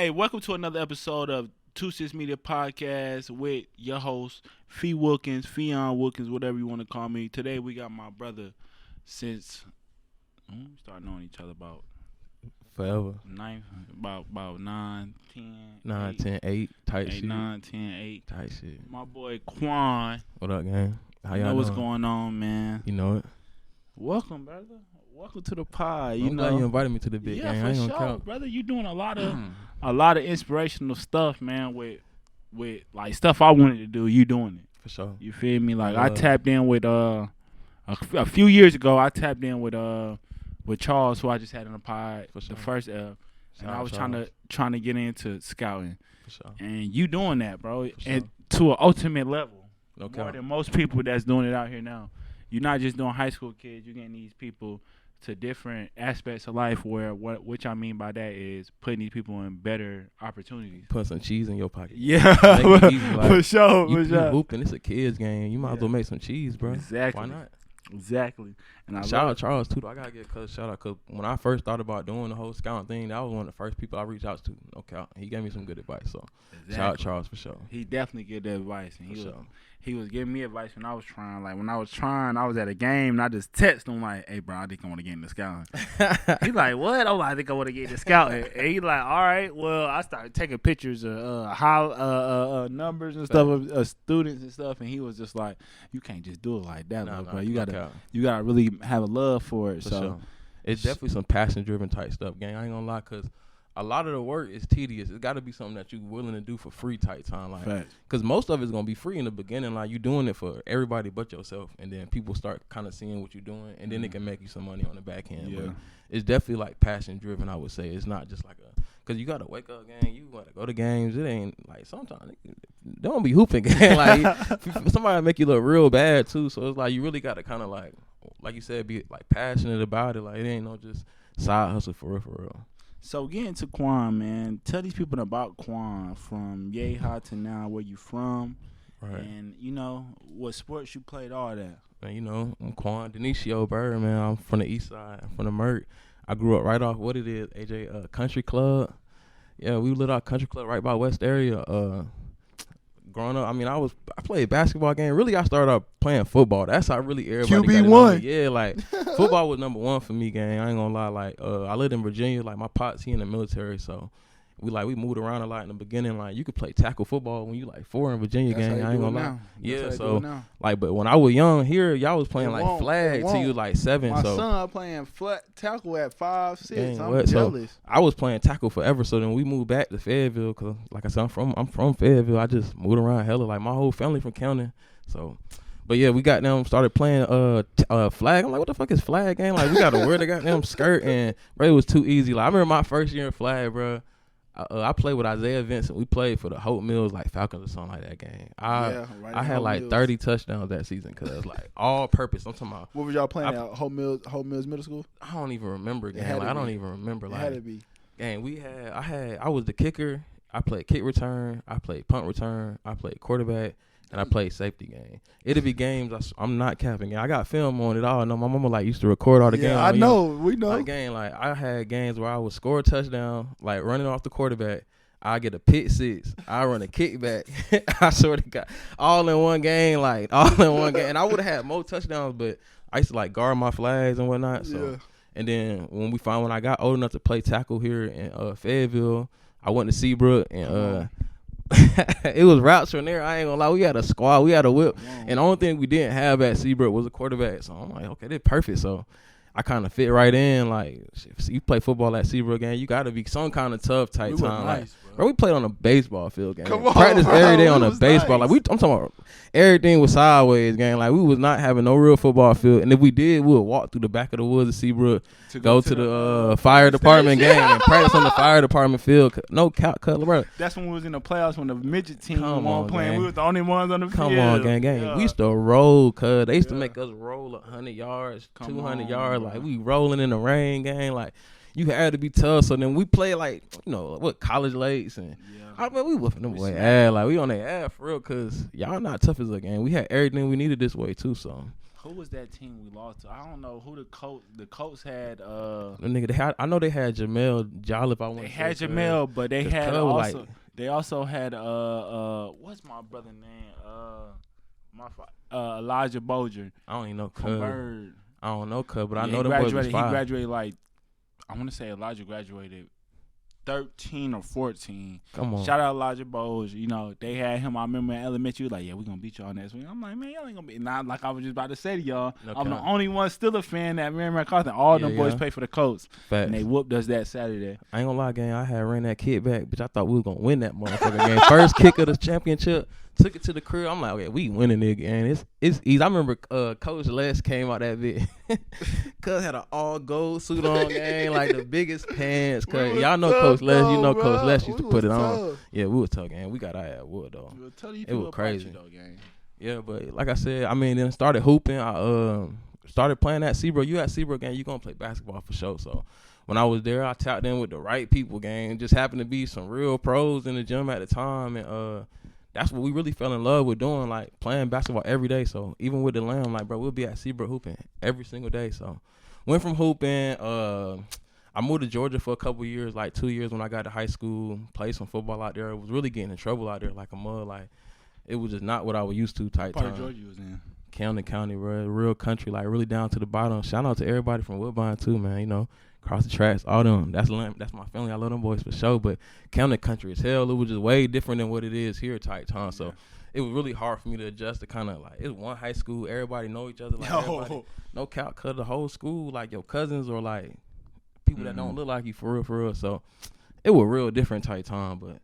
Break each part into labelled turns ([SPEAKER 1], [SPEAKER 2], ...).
[SPEAKER 1] Hey, welcome to another episode of 26 Media Podcast with your host, Fee Wilkins, Fionn Wilkins, whatever you want to call me. Today we got my brother since we started knowing each other about
[SPEAKER 2] forever.
[SPEAKER 1] About 9, 10.
[SPEAKER 2] 9, 10, 8 type
[SPEAKER 1] 8,
[SPEAKER 2] shit.
[SPEAKER 1] 9, 10, 8.
[SPEAKER 2] Type shit.
[SPEAKER 1] My boy Quan.
[SPEAKER 2] What up, gang? How y'all
[SPEAKER 1] know what's
[SPEAKER 2] doing?
[SPEAKER 1] going on, man.
[SPEAKER 2] You know it.
[SPEAKER 1] Welcome, brother. Welcome to the pod.
[SPEAKER 2] I'm glad you invited me to the big
[SPEAKER 1] yeah,
[SPEAKER 2] gang.
[SPEAKER 1] for
[SPEAKER 2] I ain't
[SPEAKER 1] sure,
[SPEAKER 2] gonna count.
[SPEAKER 1] brother. You doing a lot of inspirational stuff, man. With like stuff I wanted to do, you doing it
[SPEAKER 2] For sure.
[SPEAKER 1] You feel me? Like I tapped in with a few years ago. I tapped in with Charles, who I just had in the pod,
[SPEAKER 2] For sure.
[SPEAKER 1] the first and I was
[SPEAKER 2] Charles.
[SPEAKER 1] trying to get into scouting,
[SPEAKER 2] For sure.
[SPEAKER 1] and you doing that, bro,
[SPEAKER 2] For sure.
[SPEAKER 1] and to an ultimate level,
[SPEAKER 2] No
[SPEAKER 1] more
[SPEAKER 2] count.
[SPEAKER 1] than most people that's doing it out here now. You're not just doing high school kids. You're getting these people to different aspects of life which I mean by that is putting these people in better opportunities.
[SPEAKER 2] Put some cheese in your pocket.
[SPEAKER 1] Yeah,
[SPEAKER 2] Make it easy, like,
[SPEAKER 1] for sure.
[SPEAKER 2] You hooping. It's a kid's game. You might as well make some cheese, bro.
[SPEAKER 1] Exactly.
[SPEAKER 2] Why not?
[SPEAKER 1] Exactly. And I
[SPEAKER 2] Shout
[SPEAKER 1] love
[SPEAKER 2] out Charles too. I gotta get a shout out because when I first thought about doing the whole scouting thing, that was one of the first people I reached out to. Okay, he gave me some good advice. So shout out Charles for sure.
[SPEAKER 1] He definitely gave that advice, and
[SPEAKER 2] For sure.
[SPEAKER 1] he was giving me advice when I was trying. Like when I was at a game, and I just text him like, "Hey, bro, I think I want to get into scouting." He's like, "What?" I'm like, "I think I want to get into scouting." And he's like, "All right, well," I started taking pictures of numbers and stuff of students and stuff, and he was just like, "You can't just do it like that, bro. You gotta really have a love for it."
[SPEAKER 2] For
[SPEAKER 1] so
[SPEAKER 2] sure. It's definitely some passion-driven type stuff, gang. I ain't gonna lie, because a lot of the work is tedious. It's got to be something that you're willing to do for free type time. Like, because most of it's going to be free in the beginning. Like, you're doing it for everybody but yourself. And then people start kind of seeing what you're doing. And then it can make you some money on the back end.
[SPEAKER 1] Yeah.
[SPEAKER 2] But it's definitely, like, passion-driven, I would say. It's not just like because you got to wake up, gang. You got to go to games. It ain't, like, sometimes they don't be hooping, gang. Like, somebody make you look real bad, too. So it's like you really got to kind of, like you said, be, like, passionate about it. Like, it ain't no just side hustle for real.
[SPEAKER 1] So getting to Quan, man, tell these people about Quan from Yeehaw to now, where you from,
[SPEAKER 2] Right.
[SPEAKER 1] and you know what sports you played, all that.
[SPEAKER 2] Man, you know, I'm Quan, Deneshio, Byrd, man. I'm from the east side, I'm from the Mert. I grew up right off what it is, AJ Country Club. Yeah, we lived out Country Club right by West area. Growing up, I mean, I played basketball game. Really, I started out playing football. That's how really everybody got
[SPEAKER 1] QB1.
[SPEAKER 2] Yeah, like football was number one for me, gang. I ain't gonna lie. Like, I lived in Virginia. Like, my pops, he in the military, so we moved around a lot in the beginning. Like, you could play tackle football when you like 4 in Virginia, gang. I ain't gonna lie. Yeah, so like, but when I was young here, y'all was playing like flag till you like 7.
[SPEAKER 1] My
[SPEAKER 2] so
[SPEAKER 1] son playing flat tackle at 5, 6.
[SPEAKER 2] Dang,
[SPEAKER 1] I'm jealous.
[SPEAKER 2] So I was playing tackle forever. So then we moved back to Fayetteville because, like I said, I'm from Fayetteville. I just moved around hella. Like, my whole family from County. So, but yeah, we got them started playing flag. I'm like, what the fuck is flag, gang? Like, we got to wear the goddamn skirt, and bro, it was too easy. Like, I remember my first year in flag, bro. I played with Isaiah Vincent. We played for the Hope Mills, like Falcons or something like that game. I had like 30 touchdowns that season because it was like all purpose. I'm talking about.
[SPEAKER 1] What was y'all playing at Hope Mills Middle School?
[SPEAKER 2] I don't even remember, gang. Like, I don't even remember. Like,
[SPEAKER 1] it had to be.
[SPEAKER 2] Gang, I was the kicker. I played kick return. I played punt return. I played quarterback. And I played safety game. It'll be games. I'm not capping. I got film on it all. No, my mama like used to record all the games.
[SPEAKER 1] I know. We know.
[SPEAKER 2] Like, game, like, I had games where I would score a touchdown, like running off the quarterback. I get a pick 6. I run a kickback. I swear to God, all in one game, like all in one game. And I would have had more touchdowns, but I used to like guard my flags and whatnot. So, and then when I got old enough to play tackle here in Fayetteville, I went to Seabrook and it was routes from there. I ain't gonna lie. We had a squad. We had a whip. And the only thing we didn't have at Seabrook was a quarterback. So I'm like, okay, they're perfect. So I kind of fit right in. Like, if you play football at Seabrook, gang, you got to be some kind of tough type time. Nice, like, bro, we played on a baseball field, gang. Practice every day on a baseball. Nice. Like, I'm talking about everything was sideways, gang. Like, we was not having no real football field. And if we did, we would walk through the back of the woods of Seabrook, go to the fire department game and practice on the fire department field. No count color, bro.
[SPEAKER 1] That's when we was in the playoffs when the midget team won playing.
[SPEAKER 2] Gang.
[SPEAKER 1] We was the only ones on the field.
[SPEAKER 2] Come on, gang. Yeah. We used to roll, cuz. They used to make us roll 100 yards, 200 yards. Like, we rolling in the rain, gang. Like, you had to be tough. So then we play like, you know, what, college lakes and I mean, we whooping them boy ass. Like, we on their ass for real because y'all not tough as a game. We had everything we needed this way, too, so.
[SPEAKER 1] Who was that team we lost to? I don't know who the Colts had.
[SPEAKER 2] The nigga, I know they had Jamel Jolliffe.
[SPEAKER 1] They had Jamel, but they had also. Like, they also had what's my brother name? Elijah Bolger.
[SPEAKER 2] I don't even know
[SPEAKER 1] Byrd.
[SPEAKER 2] I don't know but I know the boys was fine.
[SPEAKER 1] He graduated like, I want to say Elijah graduated 13 or 14.
[SPEAKER 2] Come on.
[SPEAKER 1] Shout out Elijah Bowles. You know, they had him. I remember in elementary, like, yeah, we're going to beat y'all next week. I'm like, man, y'all ain't going to be. Not like I was just about to say to y'all. No, I'm the only one still a fan that Mary McCarthy. All them boys play for the Colts.
[SPEAKER 2] Facts.
[SPEAKER 1] And they whooped us that Saturday.
[SPEAKER 2] I ain't going to lie, gang. I had ran that kid back, bitch. I thought we was going to win that motherfucking game. First kick of the championship. Took it to the crib. I'm like, okay, we winning this game. It's easy. I remember Coach Les came out that bit. Cuz had an all gold suit on, gang, like the biggest pants. Cuz y'all know Coach Les. You know Coach Les used to put it on. Yeah, we was tough, gang. We got our ass wood though. It was crazy. Yeah, but like I said, I mean, then started hooping. I started playing at Seabrook. You at Seabrook, gang, you gonna play basketball for sure. So when I was there, I tapped in with the right people, gang. It just happened to be some real pros in the gym at the time, and that's what we really fell in love with doing, like playing basketball every day. So even with the Lamb, like, bro, we'll be at Seabrook hooping every single day. So went from hooping. I moved to Georgia for a couple years, like 2 years when I got to high school. Played some football out there. I was really getting in trouble out there like a mud. Like, it was just not what I was used to type time.
[SPEAKER 1] What part of Georgia you was in?
[SPEAKER 2] Camden County, bro. Real country, like really down to the bottom. Shout out to everybody from Woodbine too, man. You know, across the tracks, all them. That's my family. I love them boys for sure. But Camden country as hell. It was just way different than what it is here type time. So it was really hard for me to adjust to kind of like, it's one high school. Everybody know each other. Like everybody, no count, cut the whole school, like your cousins or like people that don't look like you for real. So it was real different type time. But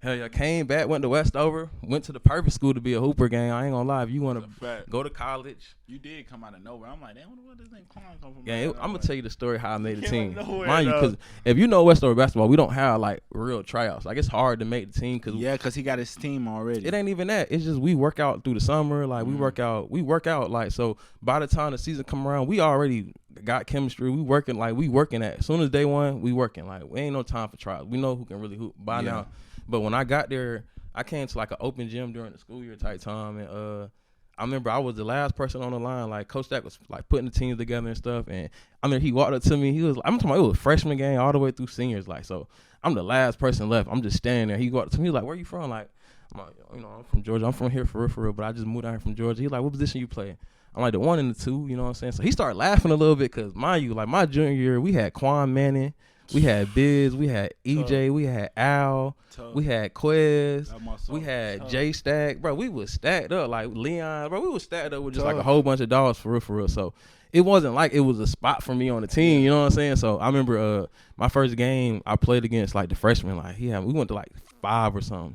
[SPEAKER 2] hell yeah, came back, went to Westover, went to the perfect school to be a hooper, gang. I ain't gonna lie. If you want to go to college.
[SPEAKER 1] You did come out of nowhere. I'm like, damn, where does this name Quan come from?
[SPEAKER 2] Yeah, I'm gonna tell you the story how I made the team. Mind you, because if you know Westover basketball, we don't have like real tryouts. Like, it's hard to make the team.
[SPEAKER 1] Because he got his team already.
[SPEAKER 2] It ain't even that. It's just we work out through the summer. Like, we work out. Like, so by the time the season come around, we already got chemistry. We working at. As soon as day one, we working. Like, we ain't no time for trials. We know who can really hoop by now. But when I got there, I came to like an open gym during the school year type time, and I remember I was the last person on the line. Like, Coach Stack was like putting the teams together and stuff, and I mean, he walked up to me. He was, I'm talking about, it was freshman game all the way through seniors. Like, so I'm the last person left. I'm just standing there. He walked up to me, he was like, "Where you from?" Like, I'm like, you know, I'm from Georgia. I'm from here for real, but I just moved out here from Georgia. He's like, "What position you play?" I'm like, "The 1 and the 2." You know what I'm saying? So he started laughing a little bit because, mind you, like my junior year, we had Quan Manning. We had Biz, we had EJ, we had Al, we had Quez, we had J Stack. Bro, we was stacked up. Like Leon, bro, we was stacked up with just like a whole bunch of dogs for real. So it wasn't like it was a spot for me on the team, you know what I'm saying? So I remember my first game I played against like the freshmen. Like we went to like 5 or something.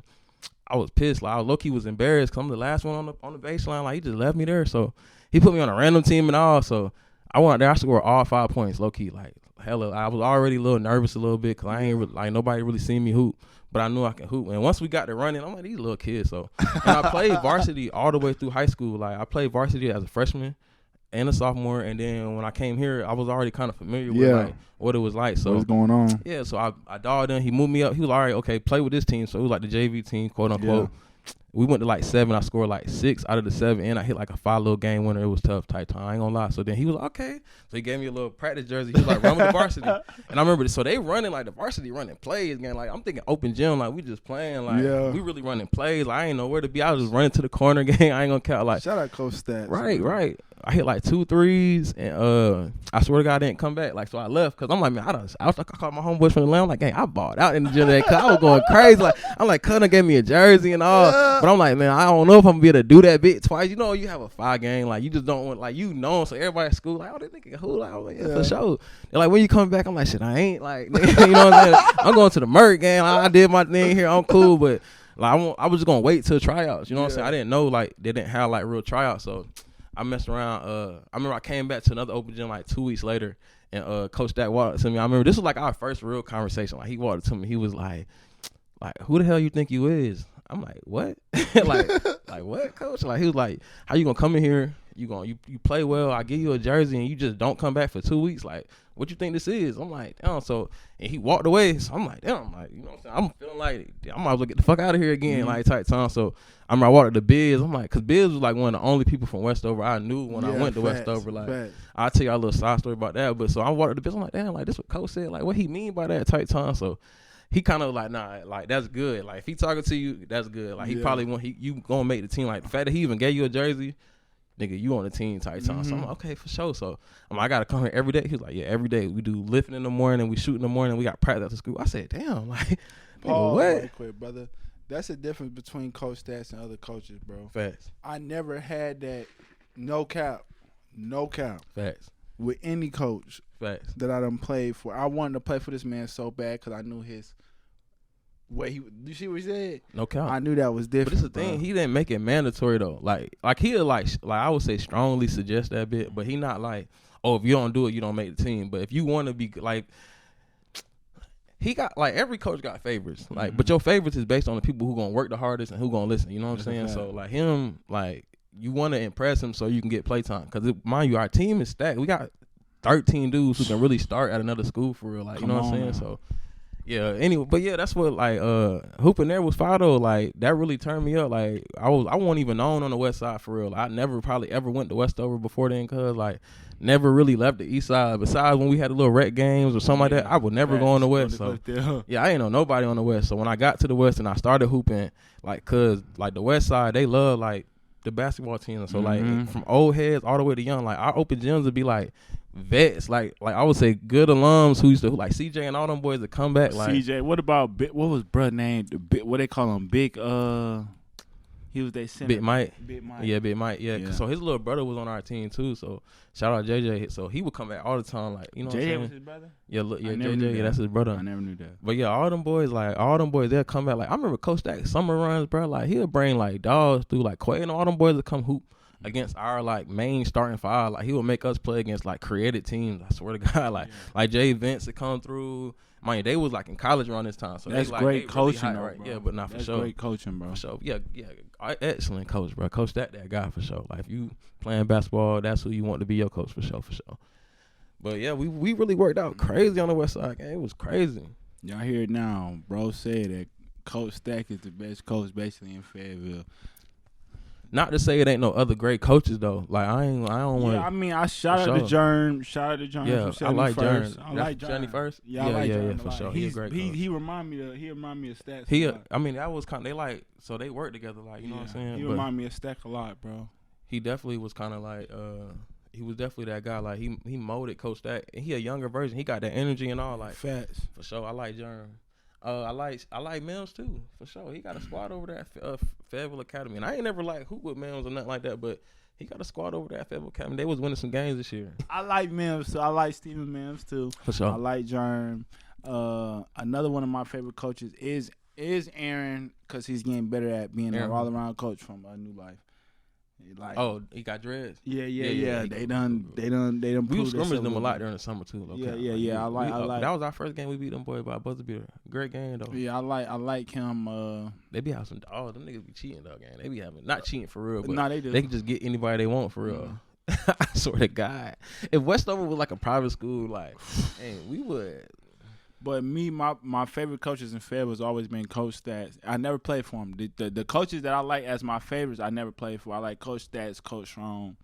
[SPEAKER 2] I was pissed. Like, I low-key was embarrassed because I'm the last one on the baseline. Like, he just left me there. So he put me on a random team and all. So I went out there. I scored all 5 points, low-key. Like, hella, I was already a little nervous a little bit because I ain't really, like, nobody really seen me hoop, but I knew I could hoop. And once we got to running, I'm like, these little kids. So, and I played varsity all the way through high school. Like, I played varsity as a freshman and a sophomore, and then when I came here, I was already kind of familiar with like what it was like. So
[SPEAKER 1] what's going on?
[SPEAKER 2] Yeah, so I dogged in. He moved me up. He was all right. Okay, play with this team. So it was like the JV team, quote unquote. Yeah. We went to like 7. I scored like 6 out of the 7, and I hit like a 5 little game winner. It was tough type time. I ain't gonna lie. So then he was like, okay. So he gave me a little practice jersey. He was like, run with the varsity. And I remember this. So they running like the varsity running plays, man. Like, I'm thinking open gym, like we just playing, like we really running plays. Like, I ain't know where to be. I was just running to the corner game. I ain't gonna count. Like,
[SPEAKER 1] shout out Coach Stats.
[SPEAKER 2] Right. I hit like 2 threes, and I swear to God, I didn't come back. Like, so I left because I'm like, man, I called my homeboys from the land. I'm like, gang, I balled out in the gym today because I was going crazy. Like, I'm like, Cutner gave me a jersey and all, but I'm like, man, I don't know if I'm gonna be able to do that bit twice. You know, you have a 5 game, like you just don't want, like, you know, so everybody at school like, oh, they nigga who? Like, I'm like, yeah, for sure. They're like, when you coming back? I'm like, shit, I ain't, like, you know what I'm saying? I'm going to the Merc game. I did my thing here. I'm cool, but like, I was just gonna wait till tryouts. You know what I'm saying? I didn't know like they didn't have like real tryouts, so I messed around. I remember I came back to another open gym like 2 weeks later, and Coach Stack walked up to me. I remember this was like our first real conversation. Like, he walked up to me. He was like, who the hell you think you is? I'm like, what? like what, Coach? Like, he was like, how you gonna come in here? You play well. I give you a jersey and you just don't come back for 2 weeks. Like, what you think this is? I'm like, damn. So, and he walked away. So I'm like, damn. Like, you know what I'm saying? I'm feeling like I might as well get the fuck out of here again, like type time. So I walked up to Biz. I'm like, cause Biz was like one of the only people from Westover I knew when I went to Westover. Like, I'll tell y'all a little side story about that. But so I walked up to Biz. I'm like, damn, like this what Coach said. Like, what he mean by that type time? So he kind of like, nah, like that's good. Like if he talking to you, that's good. Like he probably want you gonna make the team. Like the fact that he even gave you a jersey, nigga, you on the team type time. So I'm like, okay, for sure. So I'm like, I gotta come here every day. He was like, yeah, every day we do lifting in the morning, we shoot in the morning, we got practice after school. I said, damn, like, nigga, what?
[SPEAKER 3] Right quick, brother. That's the difference between Coach Stats and other coaches, bro.
[SPEAKER 2] Facts.
[SPEAKER 3] I never had that no cap
[SPEAKER 2] Facts.
[SPEAKER 3] with any coach that I done played for. I wanted to play for this man so bad because I knew his way. You see what he said?
[SPEAKER 2] No cap.
[SPEAKER 3] I knew that was different.
[SPEAKER 2] But it's the thing, he didn't make it mandatory though. Like he'll like I would say strongly suggest that bit, but he not like, oh, if you don't do it, you don't make the team. But if you want to be like, he got like every coach got favorites, like, but your favorites is based on the people who gonna work the hardest and who gonna listen. You know what I'm saying? So like him, like you want to impress him so you can get playtime. Cause mind you, our team is stacked. We got 13 dudes who can really start at another school for real. Like you know what I'm saying? So yeah. Anyway, but yeah, that's what like hooping there with Fado. Like that really turned me up. Like I wasn't even known on the West Side for real. I never probably ever went to Westover before then, cause like never really left the East Side. Besides when we had the little rec games or something like that, I would never go on the West. So yeah, I ain't know nobody on the West. So when I got to the West and I started hooping, like cause like the West Side, they love like the basketball team. So like from old heads all the way to young, like our open gyms would be like vets, like I would say good alums who used to like CJ and all them boys that come back. Like
[SPEAKER 1] CJ, what about what was bruh name? What they call him? Big he was they center.
[SPEAKER 2] Big Mike.
[SPEAKER 1] Big Mike.
[SPEAKER 2] Yeah, Big Mike. Yeah. So his little brother was on our team too. So shout out JJ. So he would come back all the time. Like you know,
[SPEAKER 1] JJ was his brother.
[SPEAKER 2] Yeah, JJ. Yeah, that's his brother.
[SPEAKER 1] I never knew that.
[SPEAKER 2] But yeah, all them boys, they'll come back. Like I remember Coach Stack summer runs, bro. Like he'll bring like dogs through like Quay and all them boys that come hoop against our like main starting five. Like he would make us play against like created teams. I swear to God, like Jay Vince would come through. Man, they was like in college around this time. So
[SPEAKER 1] that's
[SPEAKER 2] they,
[SPEAKER 1] great
[SPEAKER 2] they
[SPEAKER 1] coaching,
[SPEAKER 2] really right?
[SPEAKER 1] Bro.
[SPEAKER 2] Yeah, but not for
[SPEAKER 1] that's
[SPEAKER 2] sure.
[SPEAKER 1] Great coaching, bro.
[SPEAKER 2] For sure. Yeah, excellent coach, bro. Coach that guy for sure. Like if you playing basketball, that's who you want to be your coach for sure. But yeah, we really worked out crazy on the West Side game. It was crazy.
[SPEAKER 1] Y'all hear it now, bro. Said that Coach Stack is the best coach basically in Fayetteville.
[SPEAKER 2] Not to say it ain't no other great coaches though. Like I don't want.
[SPEAKER 1] Yeah, I mean, I shout out to Germ.
[SPEAKER 2] Yeah,
[SPEAKER 1] from
[SPEAKER 2] I like Germ.
[SPEAKER 1] I like Germ.
[SPEAKER 2] 71st.
[SPEAKER 1] Yeah, I like Germ.
[SPEAKER 2] Yeah, for sure. He's a great coach.
[SPEAKER 1] He remind me of Stats.
[SPEAKER 2] I mean, that was kind of, they like, so they work together, like, you know what I'm saying?
[SPEAKER 1] He remind me of Stack a lot, bro.
[SPEAKER 2] He definitely was kind of like, he was definitely that guy. Like he molded Coach Stack. And he a younger version. He got that energy and all. Like
[SPEAKER 1] facts
[SPEAKER 2] for sure. I like Germ. I like Mills too for sure. He got a squad over there at Fayetteville Academy, and I ain't never like hoop with Mills or nothing like that. But he got a squad over there at Fayetteville Academy. They was winning some games this year.
[SPEAKER 1] I like Mims too. I like Stephen Mims too.
[SPEAKER 2] For sure.
[SPEAKER 1] I like Germ. Another one of my favorite coaches is Aaron because he's getting better at being an all around coach from New Life. Like,
[SPEAKER 2] he got dreads.
[SPEAKER 1] Yeah. They done. We
[SPEAKER 2] scrimmaged them a lot during the summer too.
[SPEAKER 1] Yeah. I like.
[SPEAKER 2] That was our first game. We beat them boys by a buzzer beater. Great game though.
[SPEAKER 1] Yeah, I like him.
[SPEAKER 2] They be having some dogs. Them niggas be cheating though, gang. They be having not cheating for real, but
[SPEAKER 1] they do.
[SPEAKER 2] They can just get anybody they want for real. I swear to God, if Westover was like a private school, like, hey, we would.
[SPEAKER 1] But me, my favorite coaches in Fayetteville has always been Coach Stats. I never played for him. The coaches that I like as my favorites, I never played for. I like Coach Stats, Coach Strong,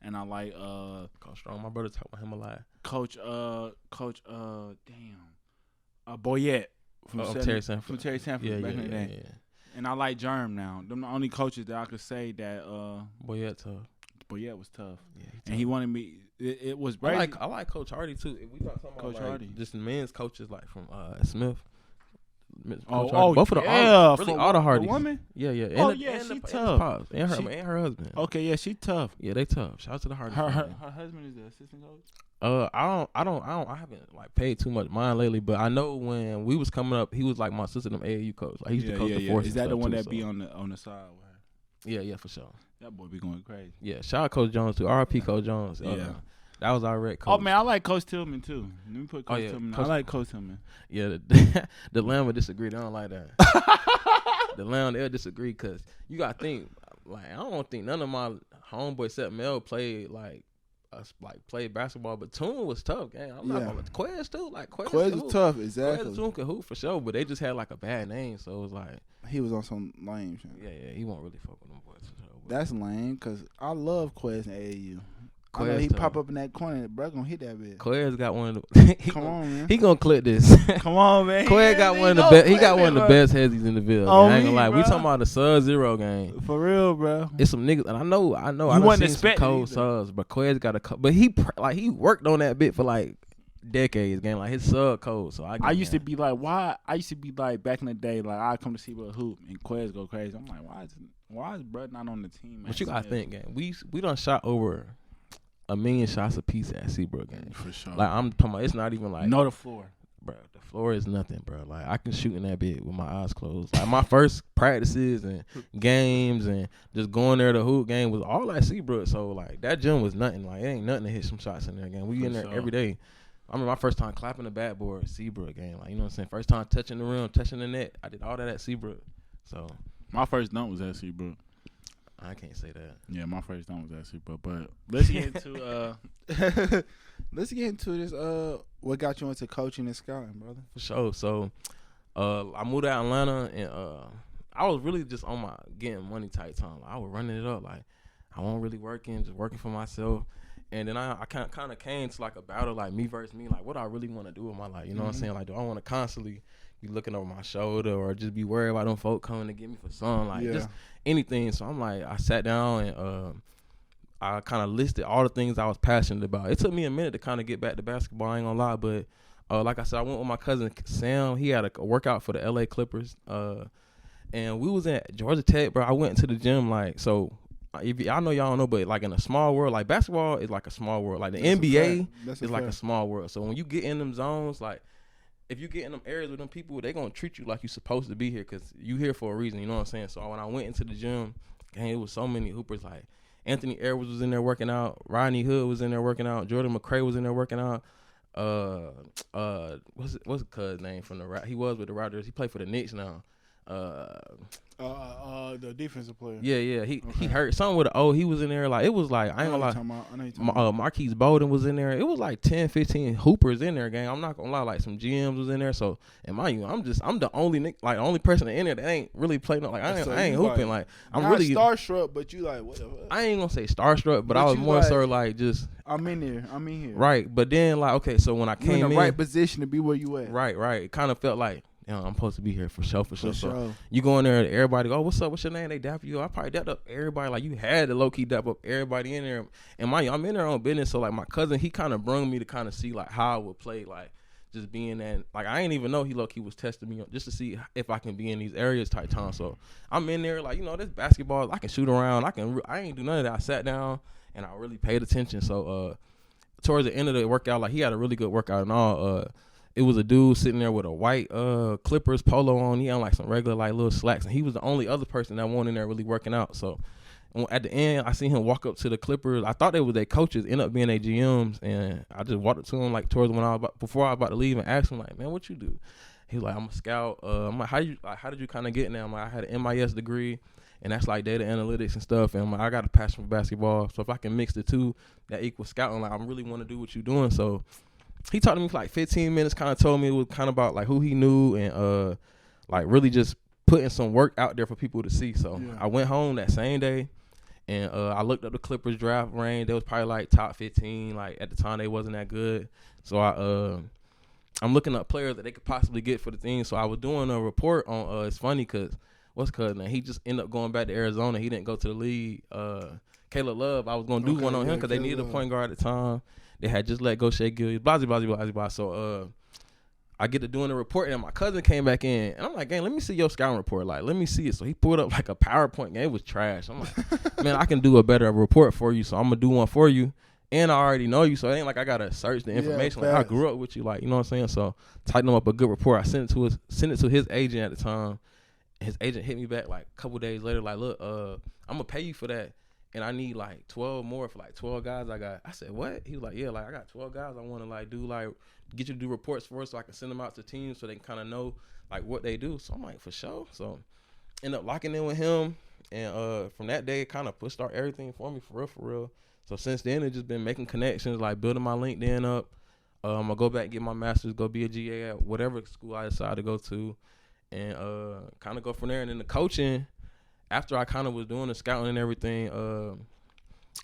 [SPEAKER 1] and I like
[SPEAKER 2] Coach Strong. My brother talk about him a lot.
[SPEAKER 1] Coach Boyette from
[SPEAKER 2] Terry Sanford.
[SPEAKER 1] From Terry Sanford back in the day. Yeah. And I like Germ now. Them the only coaches that I could say that
[SPEAKER 2] Boyette tough.
[SPEAKER 1] Boyette was tough.
[SPEAKER 2] Yeah,
[SPEAKER 1] and he wanted me. It was crazy.
[SPEAKER 2] I like Coach Hardy too. If we talking about
[SPEAKER 1] Coach Hardy,
[SPEAKER 2] just men's coaches like from Smith.
[SPEAKER 1] Both
[SPEAKER 2] of the all the Hardys.
[SPEAKER 1] The woman?
[SPEAKER 2] Yeah.
[SPEAKER 1] And she tough.
[SPEAKER 2] And her husband.
[SPEAKER 1] Okay, yeah, she tough.
[SPEAKER 2] Yeah, they tough. Shout out to the Hardys.
[SPEAKER 1] Her husband is the assistant coach.
[SPEAKER 2] I haven't like paid too much mind lately, but I know when we was coming up, he was like my assistant AAU coach. Like he used to coach the force.
[SPEAKER 1] Is that the one that be on the side with her?
[SPEAKER 2] Yeah, for sure.
[SPEAKER 1] That boy be going crazy.
[SPEAKER 2] Yeah, shout out Coach Jones too. RP Coach Jones. That was our red coach.
[SPEAKER 1] Oh man, I like Coach Tillman too. Let me put Coach Tillman. I like Coach Tillman.
[SPEAKER 2] Yeah, the Lamb would disagree. They don't like that. The Lamb, they'll disagree because you gotta think. Like I don't think none of my homeboys except Mel played like like played basketball, but Toon was tough, gang. I'm not gonna Quez too. Like
[SPEAKER 3] Quez was tough, exactly.
[SPEAKER 2] Quez Toon could hoop for sure, but they just had like a bad name, so it was like
[SPEAKER 3] he was on some lame shit.
[SPEAKER 2] Yeah, he won't really fuck with them boys for sure.
[SPEAKER 3] That's lame, cause I love Quez in AAU. I know he pop up in that corner, bro, gonna hit that bitch.
[SPEAKER 2] Quez got one of the. Come on, man. He gonna clip this.
[SPEAKER 3] Come on, man.
[SPEAKER 2] Quez got one of the best. He got one of the best headies in the Ville.
[SPEAKER 3] Oh,
[SPEAKER 2] I ain't gonna lie.
[SPEAKER 3] bro.
[SPEAKER 2] We talking about the Sub-Zero game.
[SPEAKER 3] For real, bro.
[SPEAKER 2] It's some niggas, and I know. I
[SPEAKER 3] wasn't
[SPEAKER 2] seen some cold subs, but Quez got but he worked on that bit for like decades, game. Like his sub code. So I used
[SPEAKER 1] to be like, why? I used to be like back in the day, like I come to see a hoop and Quez go crazy. I'm like, why is Brett not on the team?
[SPEAKER 2] What you gotta think, gang? We done shot over 1 million shots a piece at Seabrook, gang.
[SPEAKER 1] For sure.
[SPEAKER 2] Like I'm talking about, it's not even like
[SPEAKER 1] the floor,
[SPEAKER 2] bro. The floor is nothing, bro. Like I can shoot in that bit with my eyes closed. Like my first practices and games and just going there to hoop game was all at Seabrook. So like that gym was nothing. Like it ain't nothing to hit some shots in there, gang. We in there every day. I remember my first time clapping the backboard at Seabrook, gang. Like you know what I'm saying. First time touching the rim, touching the net. I did all that at Seabrook. So
[SPEAKER 1] my first dunk was at Seabrook.
[SPEAKER 2] I can't say that.
[SPEAKER 1] Yeah, my first dunk was at Seabrook. But let's get into
[SPEAKER 3] this. What got you into coaching and scouting, brother?
[SPEAKER 2] For sure. So, I moved to Atlanta, and I was really just on my getting money type time. Like, I was running it up. Like I wasn't really working, just working for myself. And then I kind of came to like a battle, like me versus me. Like what I really want to do with my life. You know what I'm saying? Like do I want to constantly be looking over my shoulder or just be worried about them folk coming to get me for something? Like just anything. So I'm like, I sat down and I kind of listed all the things I was passionate about. It took me a minute to kind of get back to basketball. I ain't gonna lie, but like I said, I went with my cousin Sam. He had a workout for the LA Clippers, and we was at Georgia Tech, bro. I went to the gym like so. If I know y'all don't know, but like in a small world, like basketball is like a small world. Like the NBA is like a small world. So when you get in them zones, like if you get in them areas with them people, they gonna treat you like you supposed to be here because you here for a reason. You know what I'm saying? So when I went into the gym, dang, it was so many hoopers. Like Anthony Edwards was in there working out, Rodney Hood was in there working out, Jordan McRae was in there working out. What's the cuz name from the he was with the Raptors? He played for the Knicks now.
[SPEAKER 3] The defensive player.
[SPEAKER 2] Yeah. He hurt something with he was in there. Like it was like I ain't gonna lie. Marquise Bolden was in there. It was like 10, 15 hoopers in there, gang. I'm not gonna lie. Like some GMs was in there. So and mind you, I'm the only person in there that ain't really playing. Like I ain't hooping. Like I'm really
[SPEAKER 3] starstruck, but you like what the fuck?
[SPEAKER 2] I ain't gonna say starstruck, but I was more so like just
[SPEAKER 3] I'm in here.
[SPEAKER 2] Right, but then like okay, so when I came
[SPEAKER 3] in the right position to be where you at.
[SPEAKER 2] Right. It kind of felt like. I'm supposed to be here for sure. So you go in there and everybody go, oh, what's up? What's your name? They dap you. I probably dapped up everybody. Like you had to low key dap up everybody in there. And mind you, I'm in there on business. So like my cousin, he kind of brung me to kind of see like how I would play. Like just being that, like I ain't even know he low key was testing me just to see if I can be in these areas type time. So I'm in there like this basketball. I can shoot around. I ain't do none of that. I sat down and I really paid attention. So towards the end of the workout, like he had a really good workout and all. It was a dude sitting there with a white Clippers polo on. He had like some regular like little slacks, and he was the only other person that wasn't in there really working out. So at the end, I seen him walk up to the Clippers. I thought they were their coaches, end up being their GMs, and I just walked up to him like towards before I was about to leave and asked him like, man, what you do? He was like, I'm a scout. I'm like, how did you kind of get in there? I'm like, I had an MIS degree, and that's like data analytics and stuff. And I'm like, I got a passion for basketball, so if I can mix the two, that equals scouting. Like I really want to do what you're doing, so. He talked to me for like 15 minutes, kind of told me it was kind of about like who he knew and like really just putting some work out there for people to see. So I went home that same day and I looked up the Clippers draft range. They was probably like top 15. Like at the time they wasn't that good. So I'm looking up players that they could possibly get for the team. So I was doing a report on it's funny because what's cuz man, he just ended up going back to Arizona. He didn't go to the league. Caleb Love, I was gonna do one on him because they needed a point guard at the time. They had just let go Shea Gillies, blah. So I get to doing the report, and my cousin came back in, and I'm like, gang, let me see your scouting report. Like, let me see it. So he pulled up like a PowerPoint, and it was trash. I'm like, man, I can do a better report for you, so I'm gonna do one for you. And I already know you, so it ain't like I gotta search the information. Like I grew up with you, like you know what I'm saying. So tighten him up a good report. I sent it to his agent at the time. His agent hit me back like a couple days later, like, look, I'm gonna pay you for that. And I need like 12 more for like 12 guys I said, what? He was like, yeah, like I got 12 guys I want to like do like get you to do reports for us so I can send them out to teams so they can kind of know like what they do. So I'm like, for sure. So ended up locking in with him, and from that day, it kind of pushed everything for me, for real. So since then, it's just been making connections, like building my LinkedIn up. I'm gonna go back and get my master's, go be a GA at whatever school I decide to go to, and kind of go from there. And then the coaching, after I kind of was doing the scouting and everything,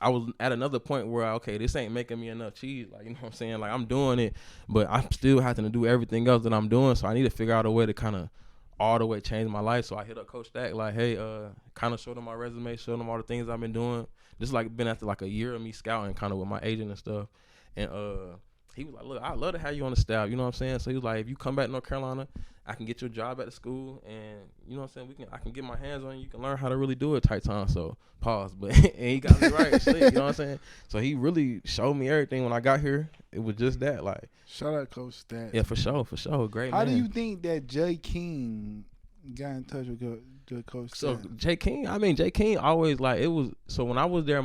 [SPEAKER 2] I was at another point where, okay, this ain't making me enough cheese. Like, you know what I'm saying? Like, I'm doing it, but I'm still having to do everything else that I'm doing. So I need to figure out a way to kind of all the way change my life. So I hit up Coach Stack, like, hey, kind of showed him my resume, showed him all the things I've been doing. Just like been after like a year of me scouting kind of with my agent and stuff. And he was like, look, I'd love to have you on the staff. You know what I'm saying? So he was like, if you come back to North Carolina, I can get your job at the school, and you know what I'm saying, I can get my hands on you. You can learn how to really do it type time. So pause. But and he got me right, slick, you know what I'm saying? So he really showed me everything when I got here. It was just that, like.
[SPEAKER 3] Shout out Coach Stack.
[SPEAKER 2] Yeah, for sure. Great.
[SPEAKER 3] How
[SPEAKER 2] man.
[SPEAKER 3] do you think that Jay King got in touch with Coach Stack?
[SPEAKER 2] So Jay King always, like, it was, so when I was there,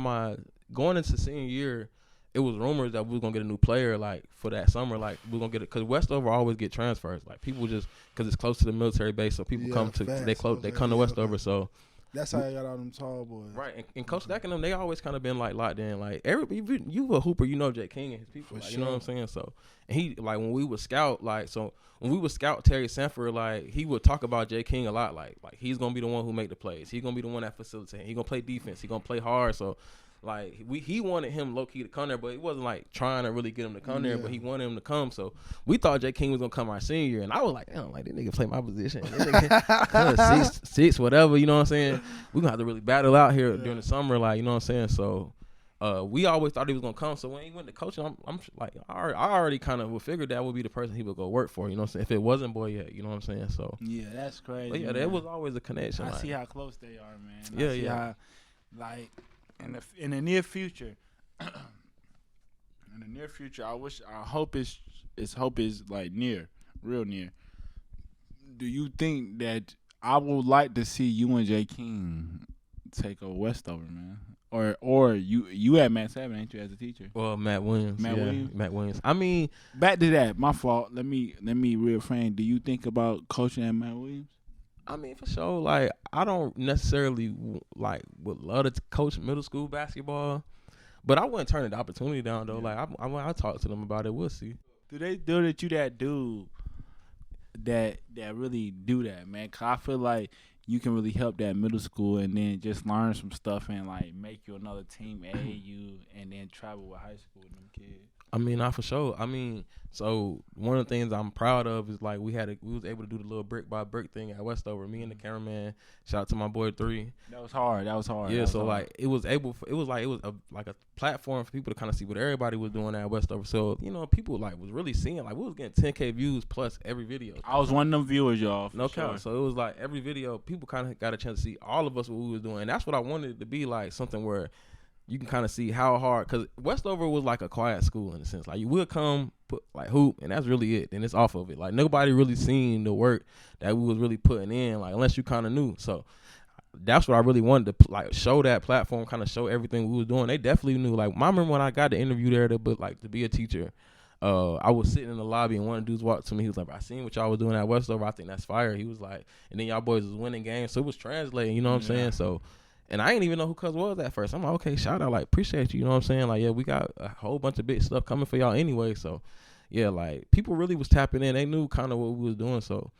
[SPEAKER 2] going into senior year, it was rumors that we was gonna get a new player, like, for that summer. Like, we are gonna get it, because Westover always get transfers. Like, people just, because it's close to the military base, so people come to Westover. So
[SPEAKER 3] that's how I got all them tall boys.
[SPEAKER 2] Right, and Coach Stack and them, they always kind of been like locked in. Like, you a hooper, you know Jay King and his people. Like, you know what I'm saying? So, and he, like, when we would scout, Terry Sanford, like, he would talk about Jay King a lot. Like he's gonna be the one who make the plays. He's gonna be the one that facilitates. He gonna play defense. He gonna play hard. So, like, he wanted him low key to come there, but it wasn't like trying to really get him to come there. But he wanted him to come. So we thought Jay King was gonna come our senior year, and I was like, damn, like, this nigga play my position. This nigga, six, whatever. You know what I'm saying? We gonna have to really battle out here during the summer, like, you know what I'm saying? So. We always thought he was gonna come. So when he went to coaching, I'm like, I already kind of figured that would be the person he would go work for. You know what I'm saying? If it wasn't Boyette, you know what I'm saying? So
[SPEAKER 1] yeah, that's crazy.
[SPEAKER 2] But yeah, there was always a connection.
[SPEAKER 1] I see how close they are, man. How, like, in the near future, I hope is like real near. Do you think that I would like to see you and Jay King take over Westover, man? Or you at Matt 7, ain't you, as a teacher?
[SPEAKER 2] Well, Matt Williams. Matt Williams. I mean,
[SPEAKER 1] back to that. My fault. Let me reframe. Do you think about coaching at Matt Williams?
[SPEAKER 2] I mean, for sure. Like, I don't necessarily would love to coach middle school basketball, but I wouldn't turn the opportunity down though. Yeah. Like, I talk to them about it. We'll see.
[SPEAKER 1] Do they do that? You that dude that really do that, man? 'Cause I feel like you can really help that middle school and then just learn some stuff and, like, make you another team AAU and then travel with high school with them kids.
[SPEAKER 2] I mean, not for sure. I mean, so one of the things I'm proud of is, like, we was able to do the little brick by brick thing at Westover. Me and the cameraman, shout out to my boy 3.
[SPEAKER 1] That was hard. Yeah,
[SPEAKER 2] so like it was a platform for people to kind of see what everybody was doing at Westover. So, you know, people, like, was really seeing, like, we was getting 10K views plus every video.
[SPEAKER 1] I was one of them viewers, y'all.
[SPEAKER 2] No count. So it was like every video, people kind of got a chance to see all of us what we was doing. And that's what I wanted it to be, like, something where you can kind of see how hard, because Westover was like a quiet school in a sense. Like, you would come, put, like, hoop, and that's really it. And it's off of it. Like, nobody really seen the work that we was really putting in, like, unless you kind of knew. So that's what I really wanted to, like, show that platform, kind of show everything we was doing. They definitely knew. Like, I remember when I got the interview there to be a teacher, I was sitting in the lobby and one of the dudes walked to me. He was like, I seen what y'all was doing at Westover. I think that's fire. He was like, and then y'all boys was winning games. So it was translating, you know what I'm saying? So, and I didn't even know who Cuz was at first. I'm like, okay, shout out, like, appreciate you, you know what I'm saying? Like, yeah, we got a whole bunch of big stuff coming for y'all anyway. So, yeah, like, people really was tapping in. They knew kind of what we was doing. So,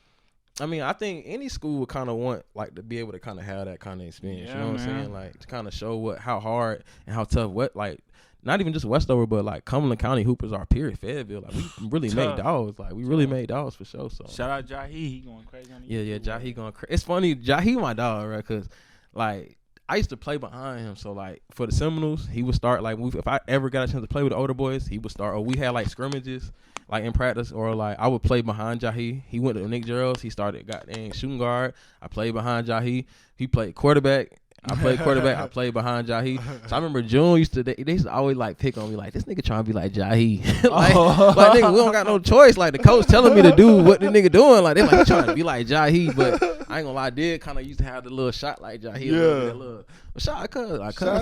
[SPEAKER 2] I mean, I think any school would kind of want, like, to be able to kind of have that kind of experience. You know what I'm saying? Like, to kind of show how hard and how tough, like, not even just Westover, but, like, Cumberland County Hoopers are, period, Fayetteville. Like, we really made dogs. Like, we really made dogs for sure. So,
[SPEAKER 1] shout out Jahi. He going crazy on
[SPEAKER 2] you. Yeah, Jahi going crazy. It's funny. Jahi my dog, right? Because, like, I used to play behind him. So, like, for the Seminoles, he would start, like, if I ever got a chance to play with the older boys, he would start. Or we had, like, scrimmages, like, in practice. Or, like, I would play behind Jahi. He went to Nick Gerald's. He started goddamn shooting guard. I played behind Jahi. He played quarterback. I played quarterback. I played behind Jahi. So I remember June they used to always, like, pick on me, like, this nigga trying to be like Jahi. like, nigga, we don't got no choice. Like, the coach telling me to do what the nigga doing. Like, they like, he trying to be like Jahi. But I ain't gonna lie, I did kind of used to have the little shot like Jahi.
[SPEAKER 3] Yeah.
[SPEAKER 2] Shout out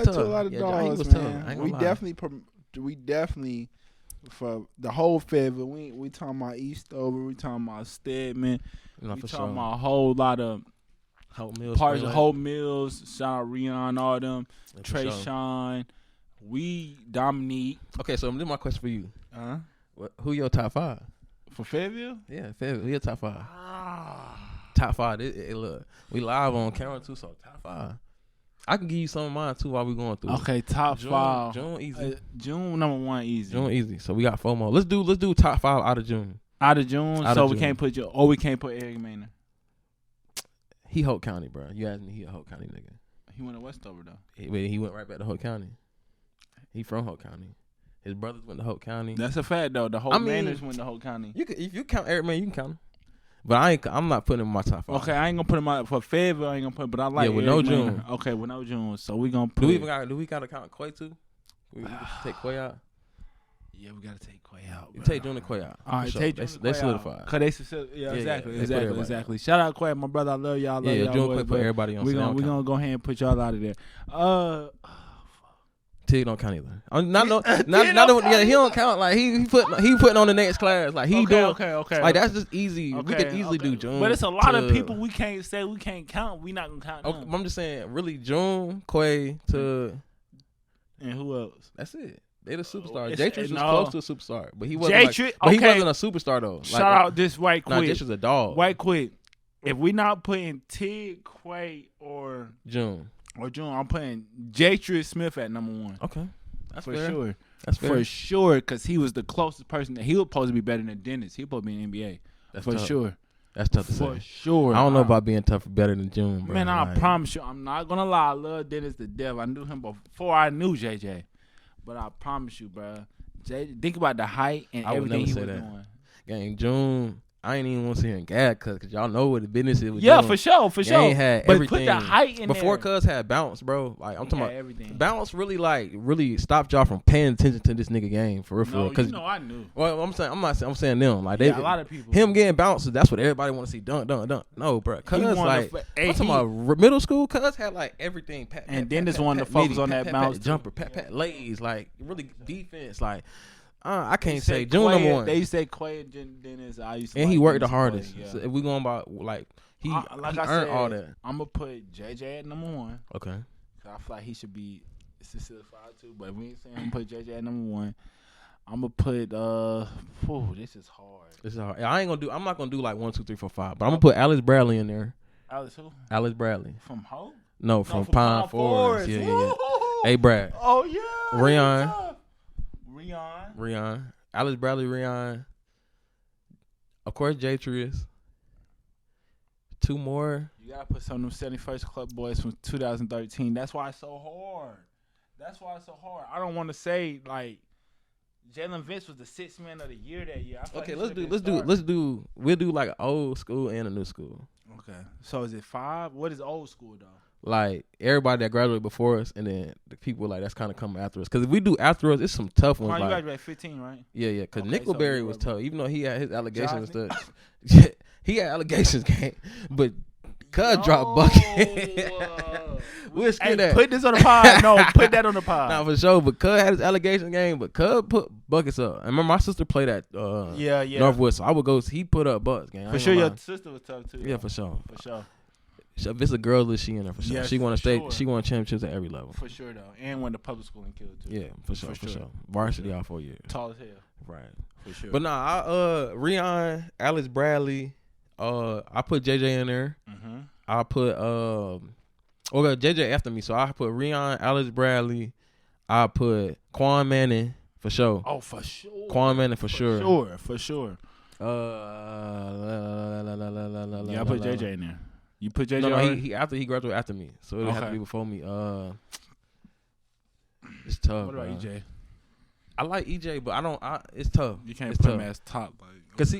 [SPEAKER 3] to a lot of dogs, man. We definitely, for the whole Fayetteville, we talking about Eastover, we talking about Stedman, we talking about a whole lot of
[SPEAKER 2] Hope Mills.
[SPEAKER 3] Parts of Hope Mills. Shout out Rion, all them. Trey
[SPEAKER 2] sure.
[SPEAKER 3] Sean. We Dominique.
[SPEAKER 2] Okay, so this is my question for you.
[SPEAKER 3] Uh-huh.
[SPEAKER 2] Who your top 5?
[SPEAKER 3] For Fayetteville?
[SPEAKER 2] Yeah, Fayetteville. Who your top 5? Top 5. Look, we live on camera too, so top 5. I can give you some of mine too while we going through.
[SPEAKER 3] Okay, top 5.
[SPEAKER 2] June easy.
[SPEAKER 3] June number 1 easy.
[SPEAKER 2] June easy. So we got 4 more. Let's do top 5 out of June.
[SPEAKER 3] Out of June,
[SPEAKER 2] Out
[SPEAKER 3] so
[SPEAKER 2] of
[SPEAKER 3] we
[SPEAKER 2] June.
[SPEAKER 3] can't put you. Or we can't put Eric Maynard.
[SPEAKER 2] He Hope County, bro. You asked me, he a Hope County nigga.
[SPEAKER 3] He went to Westover though.
[SPEAKER 2] He went right back to Hope County. He from Hope County. His brothers went to Hope County.
[SPEAKER 3] That's a fact though. The whole Maynards went to Hope County.
[SPEAKER 2] You can, if you count Eric Maynard, you can count him. But I'm not putting him in my top 5.
[SPEAKER 3] Okay, I ain't gonna put him out for Fayetteville. I ain't gonna put, but I like.
[SPEAKER 2] Yeah, with
[SPEAKER 3] Eric
[SPEAKER 2] no
[SPEAKER 3] Maynard.
[SPEAKER 2] June.
[SPEAKER 3] Okay, with no June. So we gonna put.
[SPEAKER 2] Do we gotta count Quay too? We take Quay out.
[SPEAKER 3] Yeah, we gotta take Quay out.
[SPEAKER 2] You take June and Quay out.
[SPEAKER 3] All right,
[SPEAKER 2] sure.
[SPEAKER 3] take June.
[SPEAKER 2] They solidified.
[SPEAKER 3] Cause exactly,
[SPEAKER 2] everybody
[SPEAKER 3] exactly. Shout out Quay, my brother. I love y'all.
[SPEAKER 2] Yeah,
[SPEAKER 3] Love
[SPEAKER 2] June
[SPEAKER 3] y'all.
[SPEAKER 2] Quay put everybody on.
[SPEAKER 3] We gonna go ahead and put y'all out of there.
[SPEAKER 2] Tig don't count either. He don't count. Like he putting on the next class. Like he doing.
[SPEAKER 3] Okay.
[SPEAKER 2] Like that's just easy.
[SPEAKER 3] Okay,
[SPEAKER 2] we can easily do June.
[SPEAKER 3] But it's a lot of people we can't say we can't count. We not gonna count.
[SPEAKER 2] Okay, I'm just saying, really, June, Quay to.
[SPEAKER 3] And who else?
[SPEAKER 2] That's it. They the superstar.
[SPEAKER 3] It's-
[SPEAKER 2] J-Trish was
[SPEAKER 3] no.
[SPEAKER 2] close to a superstar, but he wasn't. He wasn't a superstar though.
[SPEAKER 3] Shout out this white quick.
[SPEAKER 2] No, J-Trish was a dog.
[SPEAKER 3] White quick. If we not putting Tig, Quay, or
[SPEAKER 2] June,
[SPEAKER 3] I'm putting J-Trish Smith at number 1.
[SPEAKER 2] Okay, that's
[SPEAKER 3] for
[SPEAKER 2] fair.
[SPEAKER 3] sure.
[SPEAKER 2] That's fair.
[SPEAKER 3] For sure, because he was the closest person. He was supposed to be better than Dennis. He was supposed to be in the NBA.
[SPEAKER 2] That's
[SPEAKER 3] for
[SPEAKER 2] tough.
[SPEAKER 3] sure.
[SPEAKER 2] That's tough to say.
[SPEAKER 3] For sure.
[SPEAKER 2] I don't know about being tough or better than June, bro.
[SPEAKER 3] Man, I
[SPEAKER 2] Like,
[SPEAKER 3] promise you, I'm not gonna lie. I love Dennis to death. I knew him before I knew JJ, but I promise you, bro. Think about the height and
[SPEAKER 2] I would
[SPEAKER 3] everything
[SPEAKER 2] never
[SPEAKER 3] he
[SPEAKER 2] say
[SPEAKER 3] was
[SPEAKER 2] that.
[SPEAKER 3] doing.
[SPEAKER 2] Gang, June, I ain't even want to sit here and gag cuz y'all know what the business is with
[SPEAKER 3] Yeah,
[SPEAKER 2] June.
[SPEAKER 3] for sure, for sure.
[SPEAKER 2] Gang had
[SPEAKER 3] But
[SPEAKER 2] everything.
[SPEAKER 3] put the height in
[SPEAKER 2] Before
[SPEAKER 3] there.
[SPEAKER 2] cuz had bounce, bro. Like I'm
[SPEAKER 3] He
[SPEAKER 2] talking
[SPEAKER 3] had
[SPEAKER 2] about
[SPEAKER 3] everything.
[SPEAKER 2] bounce really stopped y'all from paying attention to this nigga game for real.
[SPEAKER 3] No,
[SPEAKER 2] Cause
[SPEAKER 3] you know I knew.
[SPEAKER 2] well, I'm saying them. Like they
[SPEAKER 3] Yeah, a lot of people.
[SPEAKER 2] him getting bounces, that's what everybody want to see. Dunk. No, bro. Cuz
[SPEAKER 3] wanted
[SPEAKER 2] like
[SPEAKER 3] to
[SPEAKER 2] I'm talking about middle school. Cuz had like everything. Pat,
[SPEAKER 3] And
[SPEAKER 2] pat,
[SPEAKER 3] then
[SPEAKER 2] pat,
[SPEAKER 3] this
[SPEAKER 2] pat,
[SPEAKER 3] one
[SPEAKER 2] pat,
[SPEAKER 3] to focus
[SPEAKER 2] midi,
[SPEAKER 3] on
[SPEAKER 2] pat,
[SPEAKER 3] that
[SPEAKER 2] pat,
[SPEAKER 3] bounce
[SPEAKER 2] pat,
[SPEAKER 3] too.
[SPEAKER 2] jumper, pat, lays, like really defense. Like I can't
[SPEAKER 3] They
[SPEAKER 2] say
[SPEAKER 3] said
[SPEAKER 2] June
[SPEAKER 3] Quay-
[SPEAKER 2] number 1.
[SPEAKER 3] They say Quay and Dennis. I used to
[SPEAKER 2] And
[SPEAKER 3] like
[SPEAKER 2] he worked the
[SPEAKER 3] Dennis and
[SPEAKER 2] hardest.
[SPEAKER 3] Quay, yeah.
[SPEAKER 2] So if we going about like he earned all that.
[SPEAKER 3] I'm gonna put JJ at number 1.
[SPEAKER 2] Okay.
[SPEAKER 3] Cause I feel like he should be solidified too. But we ain't saying I'm gonna put JJ at number 1. I'm gonna put this is hard.
[SPEAKER 2] This is hard. I'm not gonna do like 1, 2, 3, 4, 5. But I'm gonna put Alex Bradley in there.
[SPEAKER 3] Alex who?
[SPEAKER 2] Alex Bradley.
[SPEAKER 3] From Hope?
[SPEAKER 2] No, from Pine Forest. Yeah. Hey, Brad.
[SPEAKER 3] Oh yeah.
[SPEAKER 2] Rion. Alex Bradley, Rion. Of course, J-Trish. 2 more.
[SPEAKER 3] You gotta put some of them 71st Club boys from 2013. That's why it's so hard. I don't want to say like Jalen Vince was the 6th man of the year that year.
[SPEAKER 2] Okay, we'll do like an old school and a new school.
[SPEAKER 3] Okay, so is it 5? What is old school though?
[SPEAKER 2] Like everybody that graduated before us, and then the people like that's kind of coming after us. Because if we do after us, it's some tough ones.
[SPEAKER 3] Quan, you
[SPEAKER 2] Like,
[SPEAKER 3] graduated 15, right?
[SPEAKER 2] yeah. Because
[SPEAKER 3] Okay,
[SPEAKER 2] Nickelberry
[SPEAKER 3] so
[SPEAKER 2] was tough, even though he had his allegations and
[SPEAKER 3] Josh
[SPEAKER 2] stuff. He had allegations, game, but Cuz dropped bucket. We'll skip that.
[SPEAKER 3] Put this on the pod. No, put that on the pod.
[SPEAKER 2] Nah, for sure. But Cuz had his allegation game, but Cuz put buckets up. I remember my sister played at
[SPEAKER 3] yeah.
[SPEAKER 2] Northwood, so I would go. He put up buckets, game.
[SPEAKER 3] For sure, your sister was tough too.
[SPEAKER 2] Yeah, for sure.
[SPEAKER 3] For sure.
[SPEAKER 2] So if it's a girl, is she in there for sure?
[SPEAKER 3] Yes,
[SPEAKER 2] She want to
[SPEAKER 3] for
[SPEAKER 2] stay.
[SPEAKER 3] sure.
[SPEAKER 2] She won championships at every level.
[SPEAKER 3] For sure though, and went to public school and killed too.
[SPEAKER 2] Yeah, for sure. Varsity all 4 years.
[SPEAKER 3] Tall as hell.
[SPEAKER 2] Right.
[SPEAKER 3] For sure.
[SPEAKER 2] But nah, Rion, Alex Bradley, I put JJ in there.
[SPEAKER 3] Mm-hmm.
[SPEAKER 2] I put JJ after me, so I put Rion, Alex Bradley. I put Quan Manning for sure.
[SPEAKER 3] Oh, for sure.
[SPEAKER 2] Quan Manning for sure.
[SPEAKER 3] For sure.
[SPEAKER 2] Yeah,
[SPEAKER 3] Yeah, I put JJ in there. You put JJ.
[SPEAKER 2] No,
[SPEAKER 3] already?
[SPEAKER 2] he after he graduated after me, so it would have to
[SPEAKER 3] Okay.
[SPEAKER 2] be before me. It's tough.
[SPEAKER 3] What about
[SPEAKER 2] bro.
[SPEAKER 3] EJ?
[SPEAKER 2] I like EJ, but it's tough.
[SPEAKER 3] You can't
[SPEAKER 2] It's
[SPEAKER 3] put
[SPEAKER 2] tough.
[SPEAKER 3] him as top. Like,
[SPEAKER 2] Cause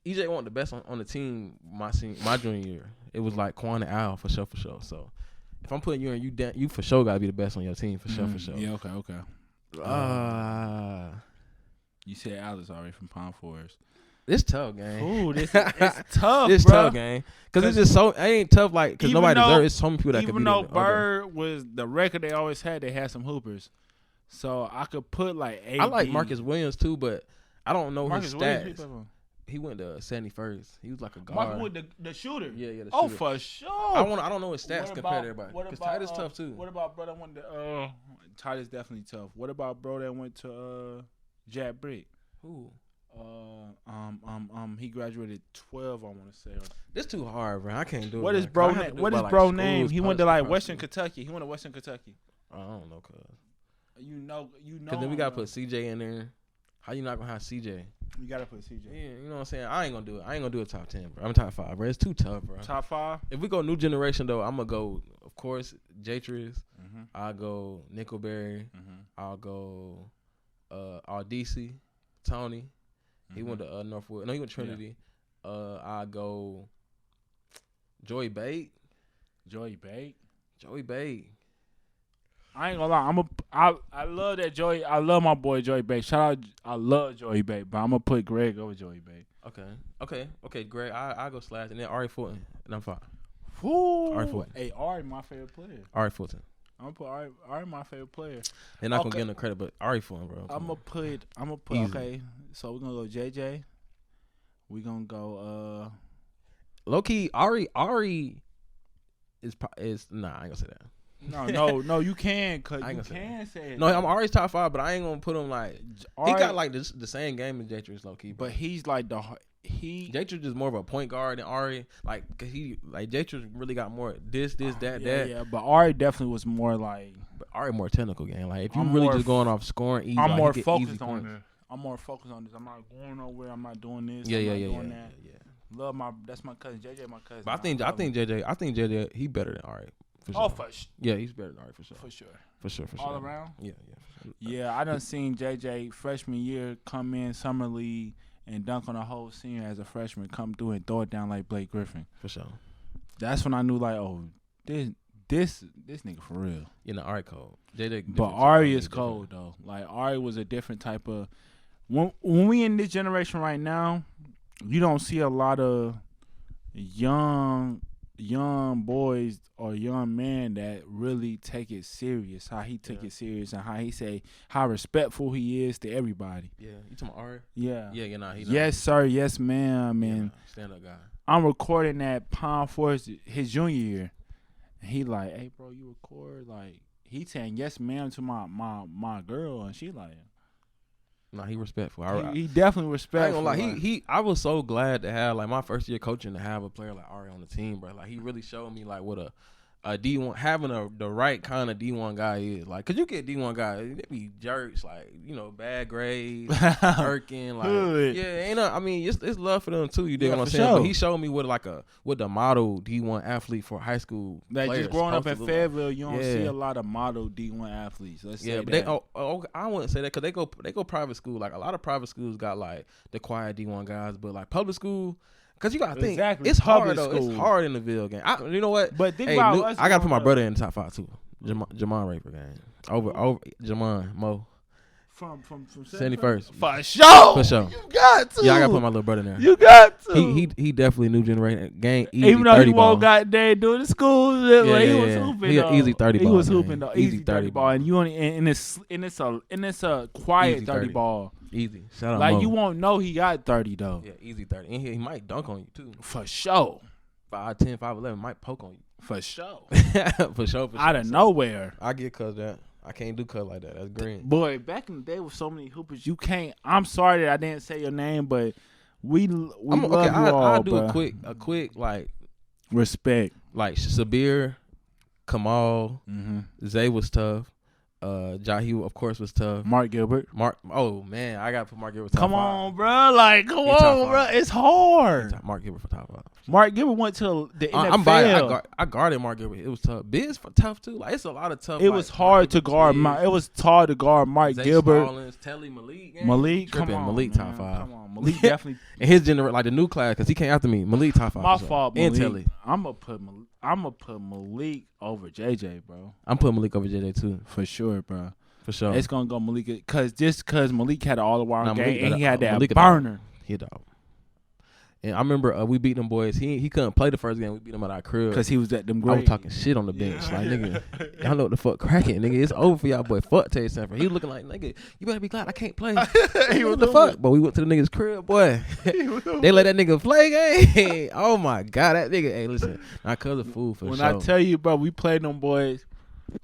[SPEAKER 2] EJ wasn't the best on the team my junior year. It was like Quan and Al for sure. So if I'm putting you in, you for sure gotta be the best on your team for sure.
[SPEAKER 3] Yeah, okay. You said Alex already from Pine Forest.
[SPEAKER 2] It's tough, gang.
[SPEAKER 3] Ooh, it's tough,
[SPEAKER 2] It's
[SPEAKER 3] bro.
[SPEAKER 2] tough, gang. Cause it's just so it ain't tough like because
[SPEAKER 3] Even
[SPEAKER 2] nobody
[SPEAKER 3] though-
[SPEAKER 2] deserves. It's so many people that could
[SPEAKER 3] Even
[SPEAKER 2] be
[SPEAKER 3] though
[SPEAKER 2] the other.
[SPEAKER 3] Byrd was the record they always had, they had some hoopers. So I could put like 8.
[SPEAKER 2] I like Marcus Williams too, but I don't know
[SPEAKER 3] Marcus
[SPEAKER 2] his
[SPEAKER 3] Williams,
[SPEAKER 2] stats.
[SPEAKER 3] people-
[SPEAKER 2] He went to 71st. He was like a guard.
[SPEAKER 3] Mark Wood, the shooter.
[SPEAKER 2] Yeah, the
[SPEAKER 3] Oh,
[SPEAKER 2] shooter.
[SPEAKER 3] for sure.
[SPEAKER 2] I don't know his stats
[SPEAKER 3] What
[SPEAKER 2] compared
[SPEAKER 3] about-
[SPEAKER 2] to everybody.
[SPEAKER 3] what
[SPEAKER 2] Because
[SPEAKER 3] about,
[SPEAKER 2] Titus tough too.
[SPEAKER 3] What about bro that went to Titus definitely tough. What about bro that went to Jack Brick?
[SPEAKER 2] Who?
[SPEAKER 3] He graduated 12, I want to say.
[SPEAKER 2] This too hard, bro. I can't do it.
[SPEAKER 3] What is
[SPEAKER 2] man.
[SPEAKER 3] bro
[SPEAKER 2] I have to
[SPEAKER 3] name?
[SPEAKER 2] do it
[SPEAKER 3] What
[SPEAKER 2] by,
[SPEAKER 3] is
[SPEAKER 2] like,
[SPEAKER 3] bro
[SPEAKER 2] schools,
[SPEAKER 3] name? He went to like
[SPEAKER 2] policy.
[SPEAKER 3] Western Kentucky. He went to Western Kentucky.
[SPEAKER 2] I don't know, cuz.
[SPEAKER 3] You know.
[SPEAKER 2] Because then we gotta put CJ in there. How you not gonna have CJ?
[SPEAKER 3] You gotta put CJ.
[SPEAKER 2] Yeah, you know what I'm saying? I ain't gonna do it. I ain't gonna do a top 10, bro. I'm top 5, bro. It's too tough, bro.
[SPEAKER 3] Top 5.
[SPEAKER 2] If we go new generation though, I'm gonna go, of course, Jatris.
[SPEAKER 3] Mm-hmm.
[SPEAKER 2] I'll go Nickelberry.
[SPEAKER 3] Mm-hmm.
[SPEAKER 2] I'll go DC, Tony. He went to Northwood. No, he went to Trinity. I'll go Joey Bate.
[SPEAKER 3] Joey Bate. I ain't gonna lie. I love that Joey. I love my boy Joey Bate. Shout out. I love Joey Bate, but I'm gonna put Greg over Joey Bate.
[SPEAKER 2] Okay. Greg, I go Slash, and then Ari Fulton, and I'm fine.
[SPEAKER 3] Woo.
[SPEAKER 2] Ari Fulton.
[SPEAKER 3] Hey, Ari, my favorite player.
[SPEAKER 2] Ari Fulton.
[SPEAKER 3] I'm gonna put Ari, my favorite player.
[SPEAKER 2] They're not gonna give him the credit, but Ari Fulton, bro.
[SPEAKER 3] I'm gonna put.
[SPEAKER 2] Easy.
[SPEAKER 3] Okay, so we're gonna go JJ. We're gonna go.
[SPEAKER 2] Low key, Ari is nah. I ain't gonna say that.
[SPEAKER 3] No, you can, cause
[SPEAKER 2] I ain't
[SPEAKER 3] you
[SPEAKER 2] gonna say
[SPEAKER 3] can say it.
[SPEAKER 2] No, I'm Ari's top 5, but I ain't gonna put him like.
[SPEAKER 3] Ari,
[SPEAKER 2] He got like the same game as Jatris, low key,
[SPEAKER 3] but he's like
[SPEAKER 2] Jatris is more of a point guard than Ari. Like, cause Jatris really got more that.
[SPEAKER 3] Yeah, but Ari definitely was more like.
[SPEAKER 2] But Ari more technical game. Like, if you
[SPEAKER 3] I'm
[SPEAKER 2] really
[SPEAKER 3] more
[SPEAKER 2] just going off scoring, easy,
[SPEAKER 3] I'm
[SPEAKER 2] like,
[SPEAKER 3] more
[SPEAKER 2] he get
[SPEAKER 3] focused
[SPEAKER 2] easy
[SPEAKER 3] on
[SPEAKER 2] points.
[SPEAKER 3] this. I'm more focused on this. I'm not going nowhere. I'm not doing this.
[SPEAKER 2] Yeah.
[SPEAKER 3] Doing that. Love that's my cousin. JJ, my cousin.
[SPEAKER 2] But I think JJ, he better than Ari. For sure.
[SPEAKER 3] Oh, for sure.
[SPEAKER 2] Yeah, he's better than Ari for sure.
[SPEAKER 3] For sure. All around.
[SPEAKER 2] Yeah.
[SPEAKER 3] Yeah, I done seen JJ freshman year come in summer league and dunk on a whole senior as a freshman, come through and throw it down like Blake Griffin.
[SPEAKER 2] For sure.
[SPEAKER 3] That's when I knew like, oh, this nigga for real.
[SPEAKER 2] You know, Ari cold. JJ,
[SPEAKER 3] But Ari is cold though. Like Ari was a different type of. When we in this generation right now, you don't see a lot of young boys or young men that really take it serious. How he took it serious and how he say how respectful he is to everybody.
[SPEAKER 2] Yeah, you talking about Ari?
[SPEAKER 3] Yeah.
[SPEAKER 2] Yeah, he
[SPEAKER 3] yes, sir. Yes, ma'am. And
[SPEAKER 2] stand up guy.
[SPEAKER 3] I'm recording at Palm Forest his junior year. And he like, hey, bro, you record? Like, he saying yes, ma'am to my girl. And she like,
[SPEAKER 2] nah, he respectful.
[SPEAKER 3] he definitely respectful.
[SPEAKER 2] I ain't gonna lie. I was so glad to have, like, my first year coaching, to have a player like Ari on the team, bro. Like, he really showed me, like, what a D1, having the right kind of D1 guy is. Like, cause you get D1 guys, they be jerks, like, you know, bad grades, working, like,
[SPEAKER 3] Good.
[SPEAKER 2] It's love for them too. You dig what I'm saying?
[SPEAKER 3] Sure.
[SPEAKER 2] But he showed me what the model D1 athlete for high school.
[SPEAKER 3] Like,
[SPEAKER 2] players
[SPEAKER 3] just growing up in
[SPEAKER 2] supposed to look
[SPEAKER 3] Fayetteville, you don't see a lot of model D1 athletes. Let's say
[SPEAKER 2] but
[SPEAKER 3] that.
[SPEAKER 2] I wouldn't say that because they go private school. Like, a lot of private schools got like the quiet D1 guys, but like public school. Cause you gotta think it's hard though. It's hard in the Ville game. You know what?
[SPEAKER 3] But think about us.
[SPEAKER 2] I gotta put my brother in the top 5 too. Jamon Raper game over Jamon Mo.
[SPEAKER 3] From
[SPEAKER 2] 71st.
[SPEAKER 3] For sure. You got to.
[SPEAKER 2] Yeah, I gotta put my little brother in there.
[SPEAKER 3] You got to.
[SPEAKER 2] He definitely new generation game. Easy
[SPEAKER 3] Even though
[SPEAKER 2] 30
[SPEAKER 3] he
[SPEAKER 2] ball.
[SPEAKER 3] won't got there doing the schools, he was hooping.
[SPEAKER 2] He an easy 30 ball.
[SPEAKER 3] He was
[SPEAKER 2] man.
[SPEAKER 3] hooping though. Easy 30 ball, and you only and it's a quiet
[SPEAKER 2] Easy
[SPEAKER 3] 30 ball.
[SPEAKER 2] Easy. Shout out
[SPEAKER 3] Like
[SPEAKER 2] Mo.
[SPEAKER 3] You won't know he got 30 though.
[SPEAKER 2] Yeah, easy 30. And he might dunk on you too.
[SPEAKER 3] For sure.
[SPEAKER 2] 5'10", 5'11", might poke on you.
[SPEAKER 3] For sure.
[SPEAKER 2] for sure.
[SPEAKER 3] Out of nowhere.
[SPEAKER 2] I get cuz that. I can't do cut like that. That's green.
[SPEAKER 3] Boy, back in the day with so many hoopers, you can't. I'm sorry that I didn't say your name, but we love you all,
[SPEAKER 2] I'll do
[SPEAKER 3] bro.
[SPEAKER 2] a quick like
[SPEAKER 3] respect.
[SPEAKER 2] Like Sabir, Kamal, Zay was tough. Jahi, of course, was tough.
[SPEAKER 3] Mark Gilbert.
[SPEAKER 2] Oh man, I gotta put Mark Gilbert top 5.
[SPEAKER 3] Come on, bro. Like, come on, bro. It's hard.
[SPEAKER 2] Mark Gilbert for top 5.
[SPEAKER 3] Mark Gilbert went to the NFL.
[SPEAKER 2] I'm biased. I guarded Mark Gilbert. It was tough. Biz for tough too. Like, it's a lot of tough.
[SPEAKER 3] It was hard to guard. It was hard to guard Mark Gilbert.
[SPEAKER 2] Stallings, Telly, Malik.
[SPEAKER 3] Malik, come on,
[SPEAKER 2] Malik top 5.
[SPEAKER 3] Come on, Malik definitely.
[SPEAKER 2] And his generation, like the new class, because he came after me. Malik top 5.
[SPEAKER 3] My fault, Malik.
[SPEAKER 2] And Telly.
[SPEAKER 3] I'm gonna put Malik over JJ, bro.
[SPEAKER 2] I'm putting Malik over JJ too,
[SPEAKER 3] for sure, bro.
[SPEAKER 2] For sure.
[SPEAKER 3] It's gonna go Malik because Malik had an all-around game
[SPEAKER 2] Malik,
[SPEAKER 3] and he had that
[SPEAKER 2] Malik
[SPEAKER 3] burner.
[SPEAKER 2] He a dog. And I remember we beat them boys. He couldn't play the first game. We beat him at our crib.
[SPEAKER 3] Because he was at them
[SPEAKER 2] I
[SPEAKER 3] grades.
[SPEAKER 2] was talking shit on the bench. Like, nigga, y'all know what the fuck cracking, nigga. It's over for y'all, boy. Fuck Tay Sanford. He was looking like, nigga, you better be glad I can't play.
[SPEAKER 3] He was
[SPEAKER 2] What the fuck? But we went to the nigga's crib, boy. They let that nigga play game. Oh, my God. That nigga, hey, listen. Now, cuz a fool for
[SPEAKER 3] When
[SPEAKER 2] sure.
[SPEAKER 3] I tell you, bro, we played them boys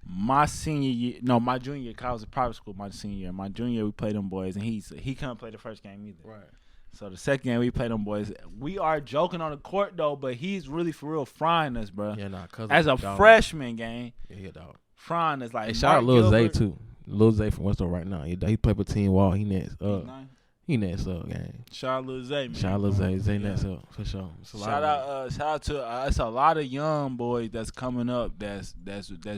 [SPEAKER 3] my senior year. No, my junior year. 'Cause I was in private school my senior year. My junior year, we played them boys, and he couldn't play the first game either.
[SPEAKER 2] Right.
[SPEAKER 3] So the second game we played them boys. We are joking on the court though, but he's really for real frying us, bro.
[SPEAKER 2] Yeah, nah, cuz
[SPEAKER 3] As a
[SPEAKER 2] dog.
[SPEAKER 3] freshman game,
[SPEAKER 2] Yeah, he a dog.
[SPEAKER 3] frying us like.
[SPEAKER 2] Hey, shout out
[SPEAKER 3] Mark
[SPEAKER 2] Lil Zay,
[SPEAKER 3] Gilbert.
[SPEAKER 2] too. Lil Zay from Westo right now. He played for Team Wall. He next
[SPEAKER 3] He's
[SPEAKER 2] up.
[SPEAKER 3] nice.
[SPEAKER 2] He next up, gang.
[SPEAKER 3] Shout out Lil Zay, man.
[SPEAKER 2] Shout out Lil Zay. Zay
[SPEAKER 3] Yeah.
[SPEAKER 2] next up, for sure. It's a lot
[SPEAKER 3] Shout
[SPEAKER 2] of-
[SPEAKER 3] out to it's a lot of young boys that's coming up. That's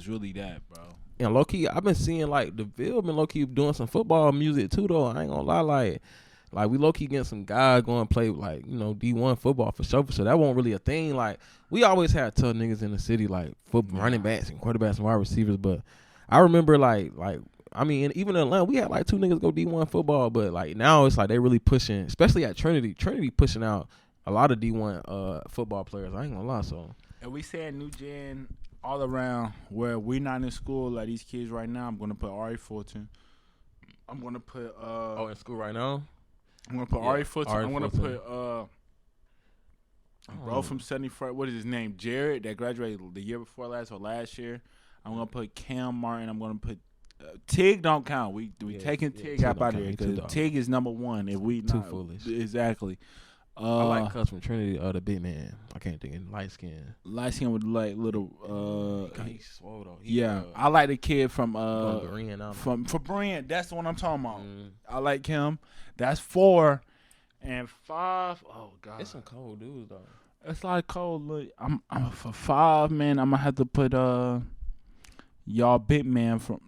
[SPEAKER 3] really that, bro.
[SPEAKER 2] And low key, I've been seeing like the Ville been low key doing some football music too though. I ain't gonna lie, like we low key getting some guys going to play like, you know, D1 football for sure. So that wasn't really a thing. Like we always had tough niggas in the city, like football, running backs and quarterbacks and wide receivers. But I remember like I mean, even in Atlanta, we had like 2 niggas go D1 football. But like now it's like they really pushing, especially at Trinity. Trinity pushing out a lot of D1 football players. I ain't gonna lie. So
[SPEAKER 3] And we saying new gen all around where we're not in school like these kids right now. I'm gonna put Ari Fulton. I'm gonna put
[SPEAKER 2] in school right now.
[SPEAKER 3] I'm gonna put
[SPEAKER 2] Yeah,
[SPEAKER 3] Ari Fulton.
[SPEAKER 2] Ari
[SPEAKER 3] I'm gonna
[SPEAKER 2] Fulton.
[SPEAKER 3] put bro from 71st. What is his name? Jared that graduated the year before last or last year. I'm gonna put Cam Martin. I'm gonna put Tig. Don't count. We taking Tig
[SPEAKER 2] Tig
[SPEAKER 3] out
[SPEAKER 2] don't
[SPEAKER 3] of there
[SPEAKER 2] count. He too
[SPEAKER 3] because
[SPEAKER 2] dog.
[SPEAKER 3] Tig is number one. If we
[SPEAKER 2] Too
[SPEAKER 3] not,
[SPEAKER 2] foolish.
[SPEAKER 3] Exactly.
[SPEAKER 2] I like Cuz from Trinity, the big man. I can't think of light skin.
[SPEAKER 3] light skin with like little
[SPEAKER 2] He's swole though.
[SPEAKER 3] yeah. I like the kid from
[SPEAKER 2] Berean now.
[SPEAKER 3] from Brand. That's the one I'm talking about.
[SPEAKER 2] Mm.
[SPEAKER 3] I like him. That's 4 and 5. Oh God,
[SPEAKER 2] It's some cold dudes though.
[SPEAKER 3] it's like cold. Look, I'm for 5, man. I'm gonna have to put y'all big man from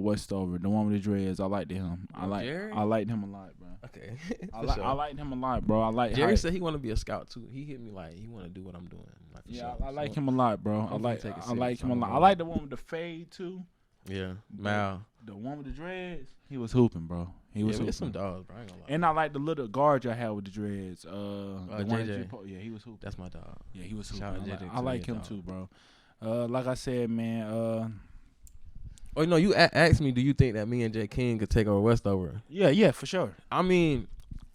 [SPEAKER 3] Westover, the one with the dreads. I liked him.
[SPEAKER 2] Jerry?
[SPEAKER 3] I liked him a lot, bro.
[SPEAKER 2] Okay.
[SPEAKER 3] I liked him a lot, bro. I like
[SPEAKER 2] Jerry said he want to be a scout too. He hit me like he want to do what I'm doing. Like, for
[SPEAKER 3] yeah,
[SPEAKER 2] sure.
[SPEAKER 3] I like
[SPEAKER 2] So,
[SPEAKER 3] him a lot, bro. I
[SPEAKER 2] I'm
[SPEAKER 3] like
[SPEAKER 2] gonna take it
[SPEAKER 3] I like
[SPEAKER 2] serious.
[SPEAKER 3] him a
[SPEAKER 2] I'm
[SPEAKER 3] lot.
[SPEAKER 2] gonna-
[SPEAKER 3] I like the one with the fade too.
[SPEAKER 2] Yeah, Mal.
[SPEAKER 3] The one with the dreads. He was hooping, bro. He was
[SPEAKER 2] Yeah,
[SPEAKER 3] hooping.
[SPEAKER 2] it's some dogs, bro. I ain't gonna lie.
[SPEAKER 3] And I like the little guard y'all had with the dreads. The one that
[SPEAKER 2] JJ.
[SPEAKER 3] you yeah, he was hooping.
[SPEAKER 2] That's my dog.
[SPEAKER 3] Yeah, he was hooping.
[SPEAKER 2] Shout out
[SPEAKER 3] I like,
[SPEAKER 2] JJ
[SPEAKER 3] I like
[SPEAKER 2] too,
[SPEAKER 3] him
[SPEAKER 2] dog.
[SPEAKER 3] too, bro. Like I said, man.
[SPEAKER 2] Oh, no, you asked me, do you think that me and Jay King could take over Westover?
[SPEAKER 3] Yeah, for sure.
[SPEAKER 2] I mean,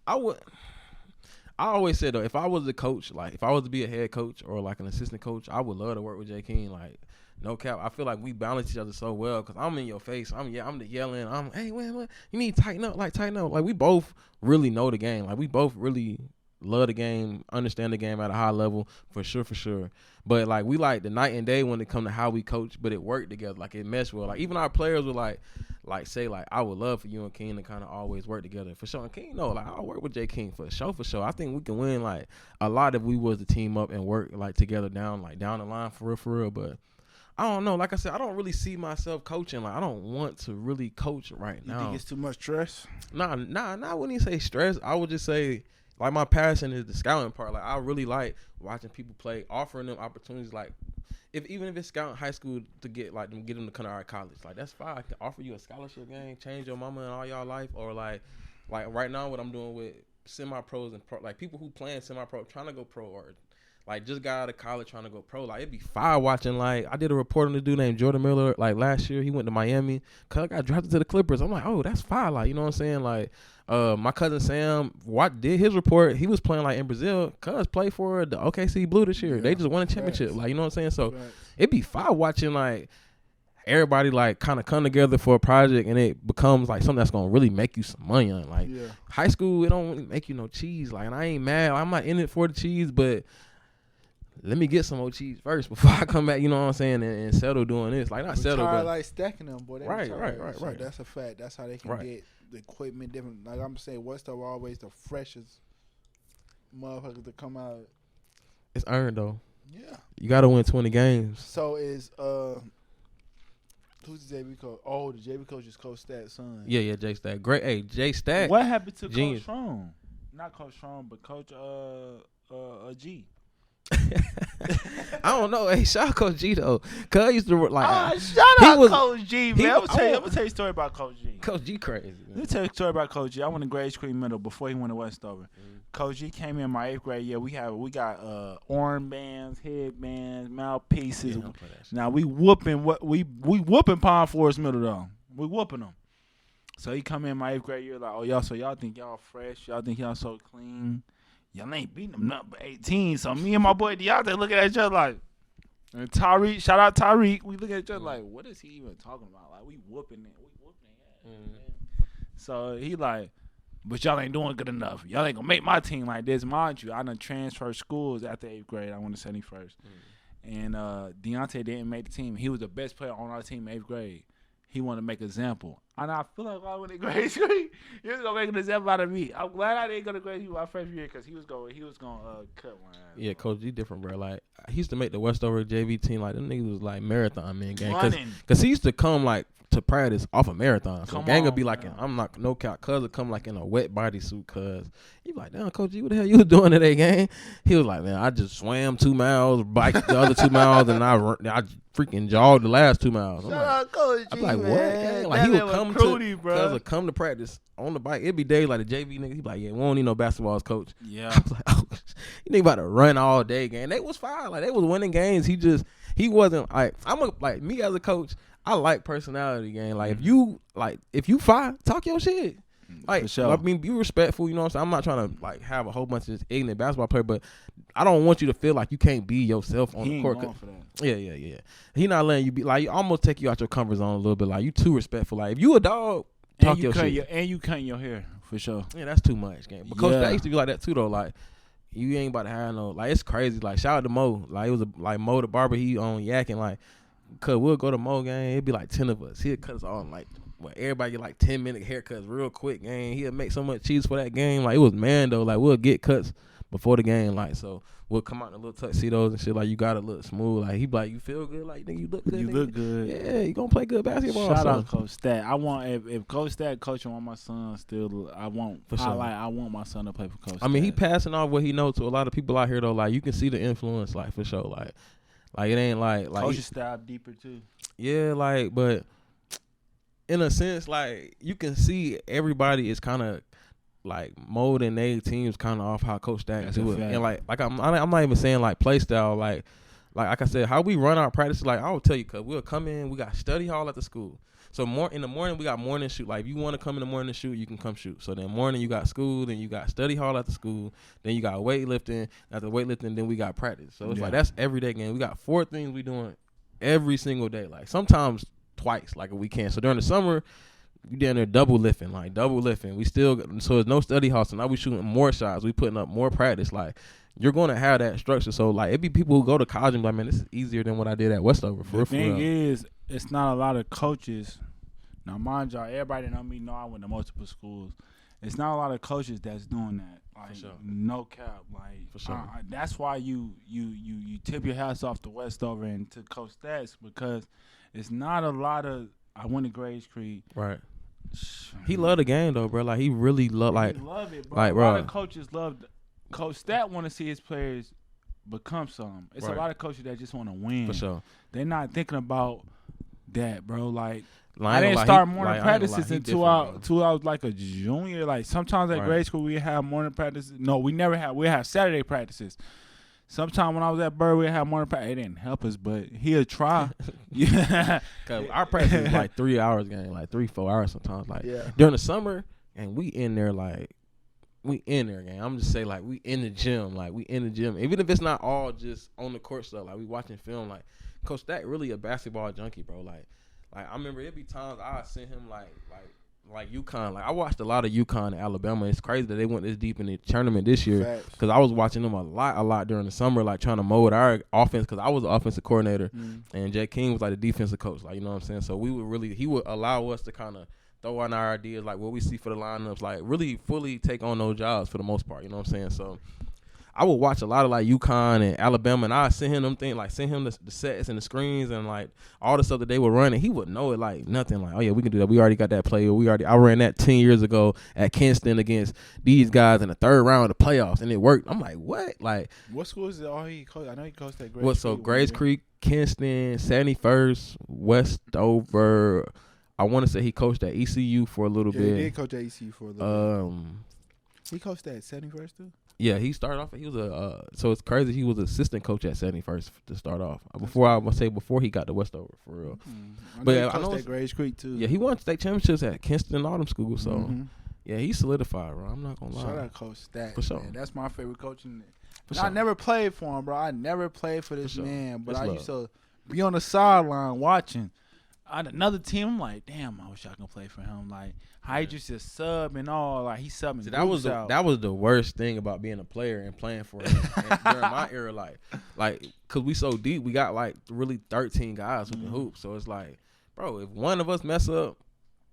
[SPEAKER 2] I always said though, if I was a coach, like if I was to be a head coach or like an assistant coach, I would love to work with Jay King. Like, no cap. I feel like we balance each other so well because I'm in your face. I'm the yelling. Hey, what? You need to tighten up. Like we both really know the game. Like we both really love the game, understand the game at a high level for sure. But like we like the night and day when it come to how we coach, but it worked together. Like it meshed well. Like even our players were like say like I would love for you and King to kind of always work together for sure. And King, no, like I'll work with Jay King for sure. I think we can win like a lot if we was to team up and work like together down the line for real. But I don't know. Like I said, I don't really see myself coaching. Like I don't want to really coach right
[SPEAKER 3] You
[SPEAKER 2] now.
[SPEAKER 3] think it's too much stress?
[SPEAKER 2] Nah. I wouldn't even say stress. I would just say like my passion is the scouting part. Like I really like watching people play, offering them opportunities. Like even if it's scouting high school to get them to come to our college, like that's fine. I can offer you a scholarship game, change your mama and all y'all life, or like right now what I'm doing with semi-pros and pro, like people who playing semi-pro trying to go pro or like just got out of college trying to go pro. Like it'd be fire watching. Like I did a report on a dude named Jordan Miller like last year. He went to Miami. Cuz got drafted to the Clippers. I'm like, oh, that's fire. Like you know what I'm saying? Like my cousin Sam did his report. He was playing like in Brazil. Cuz played for the OKC Blue this year.
[SPEAKER 3] Yeah,
[SPEAKER 2] they just won a championship.
[SPEAKER 3] facts.
[SPEAKER 2] Like you know what I'm saying? So
[SPEAKER 3] Right.
[SPEAKER 2] it'd be fire watching like everybody like kind of come together for a project and it becomes like something that's gonna really make you some money on. Like
[SPEAKER 3] Yeah.
[SPEAKER 2] high school, it don't really make you no cheese. Like and I ain't mad. I'm not in it for the cheese, but let me get some more cheese first before I come back, you know what I'm saying, and settle doing this. Like, not
[SPEAKER 4] We
[SPEAKER 2] settle,
[SPEAKER 4] tired
[SPEAKER 2] but
[SPEAKER 4] like stacking them, boy. They
[SPEAKER 2] Right,
[SPEAKER 4] retired.
[SPEAKER 2] right.
[SPEAKER 4] So that's a fact. That's how they can
[SPEAKER 2] Right.
[SPEAKER 4] get the equipment different. Like I'm saying, Westover always the freshest motherfuckers to come out.
[SPEAKER 2] it's earned, though.
[SPEAKER 4] Yeah.
[SPEAKER 2] You got to win 20 games.
[SPEAKER 4] So is who's the JV coach? Oh, the JV coach is Coach Stat's son.
[SPEAKER 2] Yeah, Jay Stack. Great. Hey, Jay Stack.
[SPEAKER 3] What happened to
[SPEAKER 2] Genius.
[SPEAKER 3] Coach Strong? Not Coach Strong, but Coach G.
[SPEAKER 2] I don't know. Hey, shout out Coach G, though. Cuz I used to, like,
[SPEAKER 3] Shout
[SPEAKER 2] he
[SPEAKER 3] out
[SPEAKER 2] was-
[SPEAKER 3] Coach G,
[SPEAKER 2] he
[SPEAKER 3] man. I'm
[SPEAKER 2] was-
[SPEAKER 3] gonna tell you a story about Coach G.
[SPEAKER 2] Coach G crazy.
[SPEAKER 3] Let me tell you a story about Coach G. I went to Grade Creek Middle before he went to Westover. Coach G came in my 8th grade year. We got arm bands, headbands, mouthpieces.
[SPEAKER 2] Yeah, I don't play that shit.
[SPEAKER 3] Now we whooping Pine Forest Middle though. We whooping them. So he come in my 8th grade year like, oh y'all think y'all fresh? Y'all think y'all so clean? Y'all ain't beating them nothing but 18. So me and my boy Deontay looking at each other like, and Tyreek, shout out Tyreek. We look at each other like, what is he even talking about? Like we whooping it. So he like, but y'all ain't doing good enough. Y'all ain't gonna make my team like this. Mind you, I done transferred schools after 8th grade. I went to 71st. And Deontay didn't make the team. He was the best player on our team in 8th grade. He wanted to make an example. And I feel like I went to grade school, he was gonna make an example out of me. I'm glad I didn't go to grade school my freshman year because he was gonna cut one.
[SPEAKER 2] Yeah, Coach G different, bro. Like he used to make the Westover JV team. Like them niggas was like marathon man gang. Cause he used to come like to practice off a marathon. So gang would be like, I'm not no count. Cuz would come like in a wet bodysuit. Cuz he like, damn, Coach G, what the hell you was doing today, gang? He was like, man, I just swam 2 miles, biked the other 2 miles, and I freaking jogged the last 2 miles. I'm
[SPEAKER 4] Shout
[SPEAKER 2] like,
[SPEAKER 4] out Coach G,
[SPEAKER 2] I'm like, what?
[SPEAKER 4] man.
[SPEAKER 2] Like he would come
[SPEAKER 3] Crudy,
[SPEAKER 2] Cuz would come to practice on the bike. It'd be days like the JV nigga. He be like, yeah, we don't need no basketballs, coach.
[SPEAKER 3] Yeah.
[SPEAKER 2] I was like, oh, you nigga about to run all day, gang. They was fine. Like they was winning games. He wasn't like like me as a coach. I like personality, gang. Like if you fire, talk your shit. Like,
[SPEAKER 3] for sure.
[SPEAKER 2] I mean, be respectful. You know what I'm saying? I'm not trying to like have a whole bunch of just ignorant basketball player, but I don't want you to feel like you can't be yourself on the court.
[SPEAKER 3] Going for that.
[SPEAKER 2] Yeah. He not letting you be like, you almost take you out your comfort zone a little bit. Like you too respectful. Like if you a dog, talk your shit.
[SPEAKER 3] And you cutting your hair for sure.
[SPEAKER 2] Yeah, that's too much, gang. But Coach,
[SPEAKER 3] Yeah.
[SPEAKER 2] that used to be like that too, though. Like you ain't about to have no like it's crazy. Like shout out to Mo. Like it was like Mo the barber. He on yakking like. Cause we'll go to Mo gang, it'd be like 10 of us. He'll cut us on like everybody get like 10-minute haircuts real quick, gang. He'll make so much cheese for that game. Like it was man though. Like we'll get cuts before the game, like so we'll come out in a little tuxedos and shit. Like you gotta look smooth. Like he be like, you feel good, like nigga, you look good.
[SPEAKER 3] You
[SPEAKER 2] nigga.
[SPEAKER 3] look good.
[SPEAKER 2] Yeah, you gonna play good basketball.
[SPEAKER 3] Shout
[SPEAKER 2] so.
[SPEAKER 3] out Coach Stat. I want if Coach Stat coaching on my son still. I want
[SPEAKER 2] For sure.
[SPEAKER 3] I want my son to play for Coach.
[SPEAKER 2] I mean, he
[SPEAKER 3] Stat.
[SPEAKER 2] passing off what he knows to a lot of people out here though. Like you can see the influence, like for sure. Like it ain't like
[SPEAKER 3] Coach's style deeper too.
[SPEAKER 2] Yeah, like, but in a sense, like you can see everybody is kind of like molding their teams kind of off how Coach Stack do it, and like I'm not even saying like play style, like I said, how we run our practices. Like I will tell you, cause we'll come in, we got study hall at the school. So in the morning we got morning shoot. Like if you want to come in the morning to shoot, you can come shoot. So then morning you got school, then you got study hall at the school, then you got weightlifting. After weightlifting, then we got practice. So it's like that's every day game. We got 4 things we doing every single day. Like sometimes twice, like a weekend. So during the summer, we down there double lifting. We still so there's no study hall. So now we shooting more shots. We putting up more practice. Like you're gonna have that structure. So like it be people who go to college and be like, man, this is easier than what I did at Westover.
[SPEAKER 3] The thing is, it's not a lot of coaches. Now, mind y'all, everybody that know me know I went to multiple schools. It's not a lot of coaches that's doing that. Like,
[SPEAKER 2] sure.
[SPEAKER 3] No cap. Like,
[SPEAKER 2] For sure.
[SPEAKER 3] That's why you tip your hats off to Westover and to Coach Stats, because it's not a lot of. I went to Graves Creek.
[SPEAKER 2] Right. He love the game though, bro. Like he really love
[SPEAKER 3] He love it, bro.
[SPEAKER 2] Like,
[SPEAKER 3] a
[SPEAKER 2] bro.
[SPEAKER 3] lot of coaches love. Coach Stat want to see his players become something. It's
[SPEAKER 2] Right.
[SPEAKER 3] a lot of coaches that just want to win.
[SPEAKER 2] for sure.
[SPEAKER 3] They're not thinking about that, bro. Like.
[SPEAKER 2] Like,
[SPEAKER 3] I didn't
[SPEAKER 2] like,
[SPEAKER 3] start
[SPEAKER 2] he-
[SPEAKER 3] morning
[SPEAKER 2] like, I ain't gonna lie,
[SPEAKER 3] practices
[SPEAKER 2] he
[SPEAKER 3] until I was like a junior. Like sometimes at
[SPEAKER 2] Right.
[SPEAKER 3] grade school we have morning practices. No, we never had. We have Saturday practices. Sometimes when I was at Byrd, we have morning practice. It didn't help us, but he'll try. Yeah,
[SPEAKER 2] Cause our practice is like 3 hours, gang, like 3-4 hours sometimes. Like
[SPEAKER 4] Yeah.
[SPEAKER 2] during the summer, and we in there, gang. I'm just say like we in the gym, even if it's not all just on the court stuff. Like we watching film. Like Coach Stack really a basketball junkie, bro. Like I remember it'd be times I sent him like UConn. Like I watched a lot of UConn and Alabama. It's crazy that they went this deep in the tournament this year.
[SPEAKER 4] Facts.
[SPEAKER 2] Because I was watching them a lot during the summer, like trying to mold our offense. Because I was the offensive coordinator, and Jay King was like the defensive coach. Like you know what I'm saying. So he would allow us to kind of throw on our ideas, like what we see for the lineups, like really fully take on those jobs for the most part. You know what I'm saying. So I would watch a lot of like UConn and Alabama, and I send him them things, like send him the sets and the screens and like all the stuff that they were running. He would know it like nothing. Like, oh yeah, we can do that. We already got that play. I ran that 10 years ago at Kinston against these guys in the 3rd round of the playoffs, and it worked. I'm like, what? Like,
[SPEAKER 4] What school is it? Oh, he coached. I know he coached at Graves
[SPEAKER 2] what? So
[SPEAKER 4] Creek.
[SPEAKER 2] Graves Creek, Kinston, 71st, Westover. I want to say he coached at ECU for a little
[SPEAKER 4] Yeah, he
[SPEAKER 2] bit.
[SPEAKER 4] did coach at ECU for a little bit.
[SPEAKER 2] Um,
[SPEAKER 4] He coached at 71st too?
[SPEAKER 2] Yeah, he started off. He was a so it's crazy. He was assistant coach at 71st to start off. Before he got to Westover for real.
[SPEAKER 4] But I know at Graves Creek too.
[SPEAKER 2] Yeah, he won state championships at Kinston and Autumn School. So yeah, he solidified, bro. I'm not gonna lie.
[SPEAKER 4] Shout out Coach Stack.
[SPEAKER 2] For sure.
[SPEAKER 4] Man. That's my favorite coach in
[SPEAKER 2] For
[SPEAKER 4] I
[SPEAKER 2] sure.
[SPEAKER 4] never played for him, bro. I never played for this
[SPEAKER 2] sure.
[SPEAKER 4] man, but
[SPEAKER 2] It's
[SPEAKER 4] I
[SPEAKER 2] love.
[SPEAKER 4] used to be on the sideline watching.
[SPEAKER 1] Another team, I'm like, damn, I wish I could play for him. Like, how he just sub and all. Like, he subbing.
[SPEAKER 2] See, that was the worst thing about being a player and playing for him during my era. Like, cause we so deep, we got like really 13 guys who can hoop. So it's like, bro, if one of us mess up,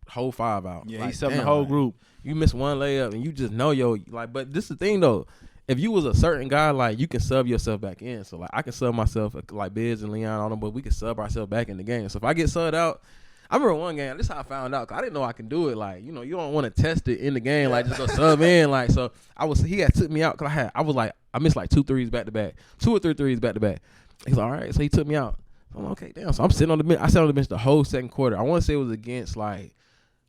[SPEAKER 2] whole 5 out.
[SPEAKER 1] Yeah,
[SPEAKER 2] like,
[SPEAKER 1] he subbing the
[SPEAKER 2] damn,
[SPEAKER 1] whole
[SPEAKER 2] like,
[SPEAKER 1] group.
[SPEAKER 2] You miss one layup and you just know like. But this is the thing though. If you was a certain guy, like you can sub yourself back in. So like I can sub myself like Biz and Leon on them, but we can sub ourselves back in the game. So if I get subbed out, I remember one game. This is how I found out. Cause I didn't know I can do it. Like you don't want to test it in the game. Like just go sub in. Like so he had took me out because I missed like 2 threes back to back, 2 or 3 threes back to back. He's like, all right. So he took me out. So I'm like, okay, damn. So I'm sitting on the bench. I sat on the bench the whole second quarter. I want to say it was against like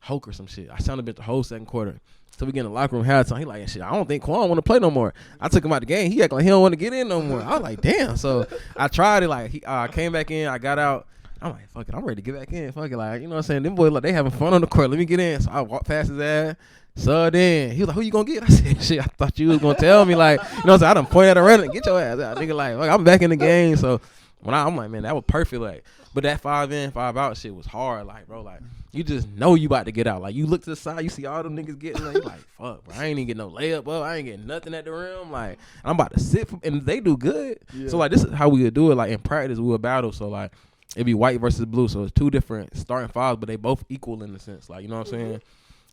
[SPEAKER 2] Hoke or some shit. I sat on the bench the whole second quarter. So we get in the locker room halftime. He like, shit, I don't think Quan want to play no more. I took him out the game. He act like he don't want to get in no more. I was like, damn. So I tried it. Like I came back in. I got out. I'm like, fuck it. I'm ready to get back in. Fuck it. Like, you know what I'm saying? Them boys, like, they having fun on the court. Let me get in. So I walked past his ass. Subbed in. He was like, who you gonna get? I said, shit, I thought you was gonna tell me. Like, you know what I'm saying? I done pointed at a runner. Get your ass out. Nigga, like, I'm back in the game. So when I'm like, man, that was perfect. Like, but that 5 in, 5 out shit was hard. Like, bro, like, you just know you about to get out. Like, you look to the side, you see all them niggas getting, like, you like, fuck, bro, I ain't even get no layup up. I ain't getting nothing at the rim. Like, I'm about to sit, and they do good. Yeah. So, like, this is how we would do it. Like, in practice, we would battle. So, like, it'd be white versus blue. So, it's 2 different starting fives, but they both equal in a sense. Like, you know what I'm saying?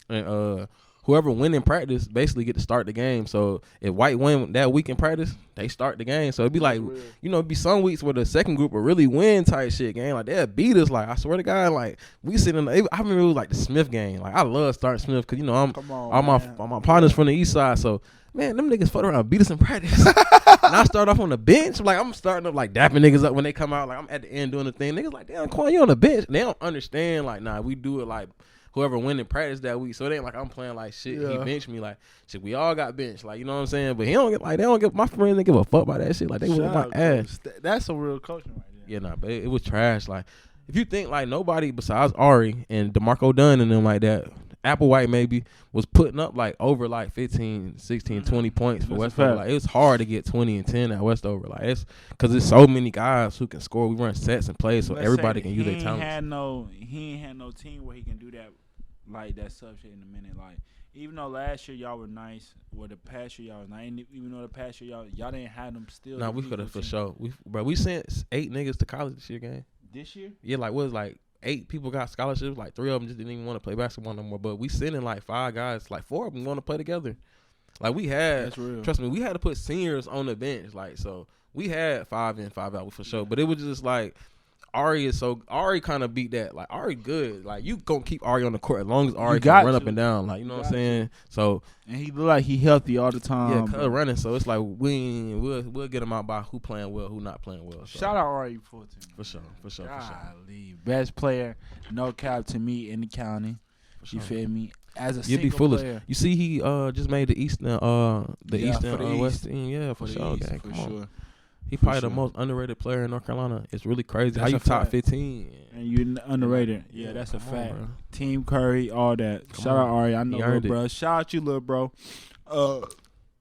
[SPEAKER 2] And, whoever win in practice basically get to start the game. So if white win that week in practice, they start the game. So it'd be like, you know, it'd be some weeks where the second group will really win type shit game. Like they'll beat us. Like I swear to God, like we sit in. I remember it was like the Smith game. Like I love starting Smith because you know all my partners from the east side. So man, them niggas fucked around and beat us in practice. And I start off on the bench. Like I'm starting up like dapping niggas up when they come out. Like I'm at the end doing the thing. Niggas like, damn, Quan, you on the bench. And they don't understand. Like nah, we do it like. Whoever win in practice that week, so it ain't like I'm playing like shit. Yeah. He benched me like shit. We all got benched, like you know what I'm saying. But he don't get like they don't give my friends. They give a fuck about that shit. Like they was my ass.
[SPEAKER 1] That's a real coaching right there.
[SPEAKER 2] Yeah, nah, but it was trash. Like if you think like nobody besides Ari and DeMarco Dunn and them like that, Applewhite maybe was putting up like over like 15, 16, 20 points for Westover. Like it was hard to get 20 and 10 at Westover. Like it's because there's so many guys who can score. We run sets and plays, so everybody can use their talents.
[SPEAKER 1] He ain't had no team where he can do that. Like that sub shit in a minute. Like even though last year y'all were nice, or the past year y'all was nice, even though the past year y'all didn't have them still.
[SPEAKER 2] Nah, we could have for sure. We sent 8 niggas to college this year, gang.
[SPEAKER 1] This year?
[SPEAKER 2] Yeah, like what was like 8 people got scholarships. Like 3 of them just didn't even want to play basketball no more. But we sending like 5 guys. Like 4 of them want to play together. Like we had,
[SPEAKER 1] that's real.
[SPEAKER 2] Trust me, we had to put seniors on the bench. Like so, we had 5 in, 5 out for sure. But it was just like. Ari kind of beat that. Like Ari good. Like you gonna keep Ari on the court as long as Ari can run up and down. Like you know what I'm saying. So
[SPEAKER 1] and he look like he healthy all the time.
[SPEAKER 2] Yeah, running. So it's like we'll get him out by who playing well, who not playing well. So.
[SPEAKER 1] Shout out Ari 14
[SPEAKER 2] for sure.
[SPEAKER 1] Golly, best player, no cap to me in the county. You feel me? As a
[SPEAKER 2] You'd be foolish.
[SPEAKER 1] Player.
[SPEAKER 2] You see, he just made the Eastern West team. Yeah, for sure.
[SPEAKER 1] East, for sure.
[SPEAKER 2] He probably the most underrated player in North Carolina. It's really crazy.
[SPEAKER 1] That's
[SPEAKER 2] how you top 15
[SPEAKER 1] and you underrated. Yeah, that's a fact. Team Curry, all that. Shout out Ari. I know, little bro. Shout out you, little bro.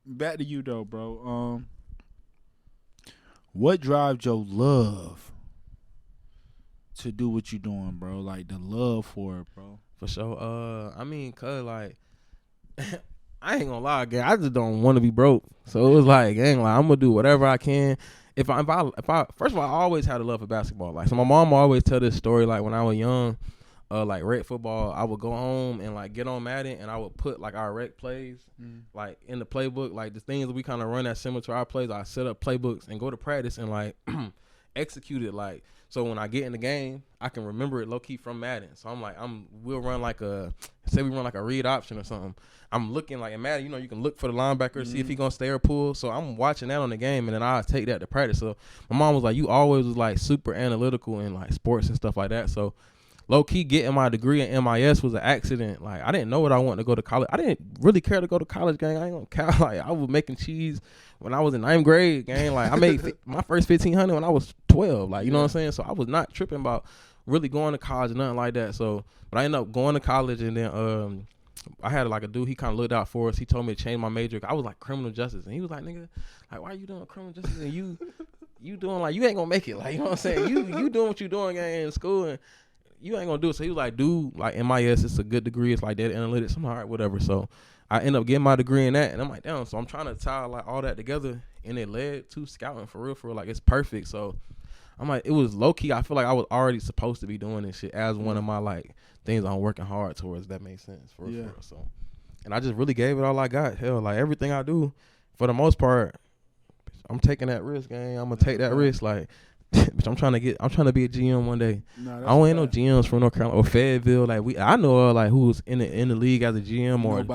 [SPEAKER 1] Back to you though, bro. What drives your love to do what you doing, bro? Like the love for it, bro.
[SPEAKER 2] For sure. I mean, cause like. I ain't gonna lie, gang. I just don't want to be broke. So it was like, gang, like I'm gonna do whatever I can. If I first of all, I always had a love for basketball. Like, so my mom always tell this story. Like when I was young, like rec football, I would go home and like get on Madden and I would put like our rec plays, like in the playbook, like the things that we kind of run that similar to our plays. I set up playbooks and go to practice and like execute it like. So when I get in the game, I can remember it low key from Madden. So I'm like, we'll run like say we run like a read option or something. I'm looking like in Madden, you know, you can look for the linebacker, see if he gonna stay or pull. So I'm watching that on the game, and then I take that to practice. So my mom was like, you always was like super analytical in like sports and stuff like that. So low key getting my degree in MIS was an accident. Like I didn't know what I wanted to go to college. I didn't really care to go to college, gang. I ain't gonna count. Like I was making cheese when I was in 9th grade, gang. Like I made my first 1,500 when I was 12. Like you know what I'm saying. So I was not tripping about really going to college or nothing like that. So, but I ended up going to college, and then I had like a dude. He kind of looked out for us. He told me to change my major. I was like criminal justice, and he was like, "Nigga, like why are you doing criminal justice and you doing like you ain't gonna make it? Like you know what I'm saying? You doing what you doing in school and you ain't gonna do it." So he was like, "Dude, like MIS, it's a good degree. It's like data analytics. I'm all right, whatever." So I ended up getting my degree in that, and I'm like, damn. So I'm trying to tie like all that together, and it led to scouting for real. Like it's perfect. So I'm like, it was low key. I feel like I was already supposed to be doing this shit as one of my like things I'm working hard towards. That makes sense for real. So, and I just really gave it all I got. Hell, like everything I do, for the most part, I'm taking that risk, gang. I'm gonna take that risk. Like, bitch, I'm trying to be a GM one day. I don't ain't no GMs from North Carolina or Fayetteville. Like I know like who's in the league as a GM or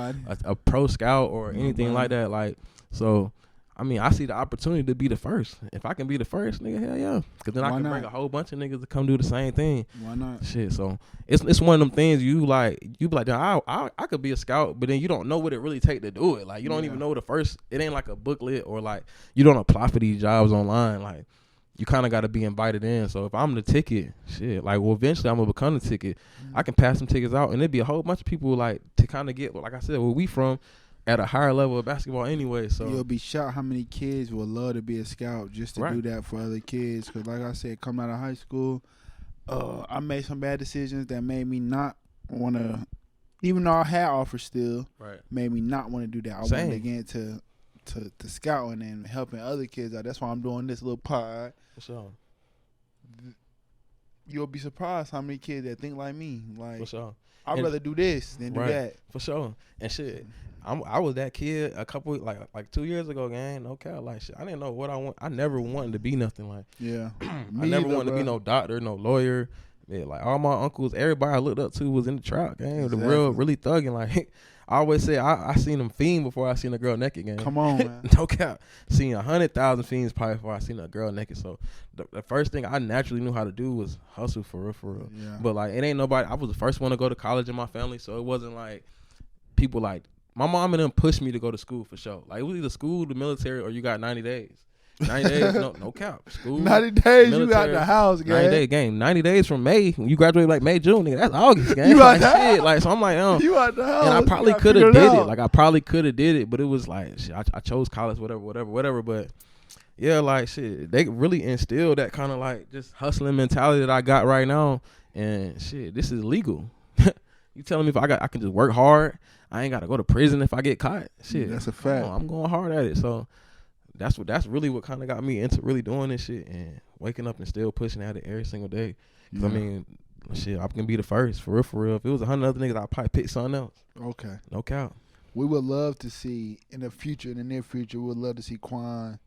[SPEAKER 2] a pro scout or anything like that. Like, so. I mean, I see the opportunity to be the first. If I can be the first, nigga, hell yeah. Because then I can bring a whole bunch of niggas to come do the same thing.
[SPEAKER 4] Why not?
[SPEAKER 2] Shit, so it's one of them things you be like, I could be a scout, but then you don't know what it really take to do it. Like, you don't even know the first, it ain't like a booklet or like, you don't apply for these jobs online. Like, you kind of got to be invited in. So if I'm the ticket, shit, like, well, eventually I'm going to become the ticket. I can pass some tickets out, and there'd be a whole bunch of people, like, to kind of get, like I said, where we from, at a higher level of basketball anyway. So
[SPEAKER 4] you'll be shocked how many kids would love to be a scout just to do that for other kids. Because like I said, coming out of high school, I made some bad decisions that made me not want to, even though I had offers still, made me not want to do that. I wanted to get into scouting and helping other kids out. That's why I'm doing this little pod.
[SPEAKER 2] For sure.
[SPEAKER 4] You'll be surprised how many kids that think like me. Like,
[SPEAKER 2] for sure.
[SPEAKER 4] I'd rather do this than do that.
[SPEAKER 2] For sure. And shit, I was that kid a couple like 2 years ago, gang. No cap, like shit. I didn't know what I want. I never wanted to be nothing like.
[SPEAKER 4] Yeah.
[SPEAKER 2] I never wanted to be no doctor, no lawyer. Yeah, like all my uncles, everybody I looked up to was in the trap, gang. Exactly. The really thugging. Like I always say, I seen them fiend before I seen a girl naked, gang.
[SPEAKER 4] Come on, man.
[SPEAKER 2] No cap. Seen 100,000 fiends probably before I seen a girl naked. So the first thing I naturally knew how to do was hustle for real. Yeah. But like it ain't nobody. I was the first one to go to college in my family, so it wasn't like people like my mom and them pushed me to go to school for sure. Like it was either school, the military, or you got 90 days. 90 days, no cap. School,
[SPEAKER 4] 90 days,
[SPEAKER 2] military,
[SPEAKER 4] you out the house, gang.
[SPEAKER 2] 90 day game. 90 days from May. When you graduate like May, June, nigga, that's August, gang. You out the house. Like, so I'm like,
[SPEAKER 4] you out the house.
[SPEAKER 2] And I probably could have did it. Like, I probably could have did it, but it was like, shit, I chose college, whatever. But yeah, like, shit, they really instilled that kind of like just hustling mentality that I got right now. And shit, this is legal. You telling me if I can just work hard, I ain't got to go to prison if I get caught. Shit,
[SPEAKER 4] that's a fact.
[SPEAKER 2] I'm going hard at it. So that's really what kind of got me into really doing this shit and waking up and still pushing at it every single day. Yeah. I mean, shit, I can be the first for real. If it was 100 other niggas, I'd probably pick something else.
[SPEAKER 4] Okay,
[SPEAKER 2] no cap.
[SPEAKER 4] We would love to see in the near future. We would love to see Quan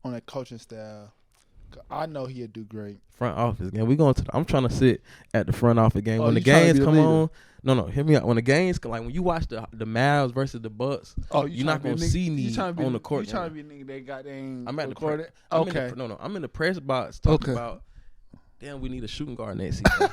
[SPEAKER 4] on a coaching style. I know he'll do great.
[SPEAKER 2] Front office game. We going to. I'm trying to sit at the front office game when the games come on. No, hear me out. When the games like when you watch the Mavs versus the Bucks, you're not gonna see me on the court.
[SPEAKER 4] You trying to be a nigga that got them
[SPEAKER 2] I'm at
[SPEAKER 4] recorded?
[SPEAKER 2] I'm in the press box talking about. Damn, we need a shooting guard next season.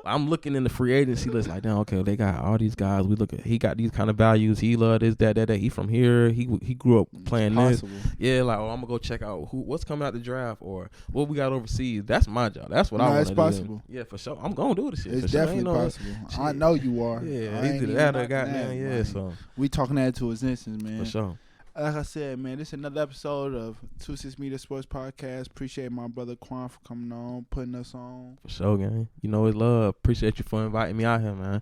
[SPEAKER 2] I'm looking in the free agency list like, damn, okay, they got all these guys. We look at, he got these kind of values. He love this, that. He from here. He grew up playing this. Yeah, like, I'm gonna go check out what's coming out the draft or what we got overseas. That's my job. That's what I want to do.
[SPEAKER 4] It's possible.
[SPEAKER 2] Yeah, for sure. I'm gonna do this shit.
[SPEAKER 4] It's definitely possible. Shit. I know you are.
[SPEAKER 2] Yeah, either that or goddamn. Yeah, so
[SPEAKER 4] we talking that to existence, man.
[SPEAKER 2] For sure.
[SPEAKER 4] Like I said, man, this is another episode of 26 Media Sports Podcast. Appreciate my brother Quan for coming on, putting us on.
[SPEAKER 2] For sure, gang. You know it's love. Appreciate you for inviting me out here, man.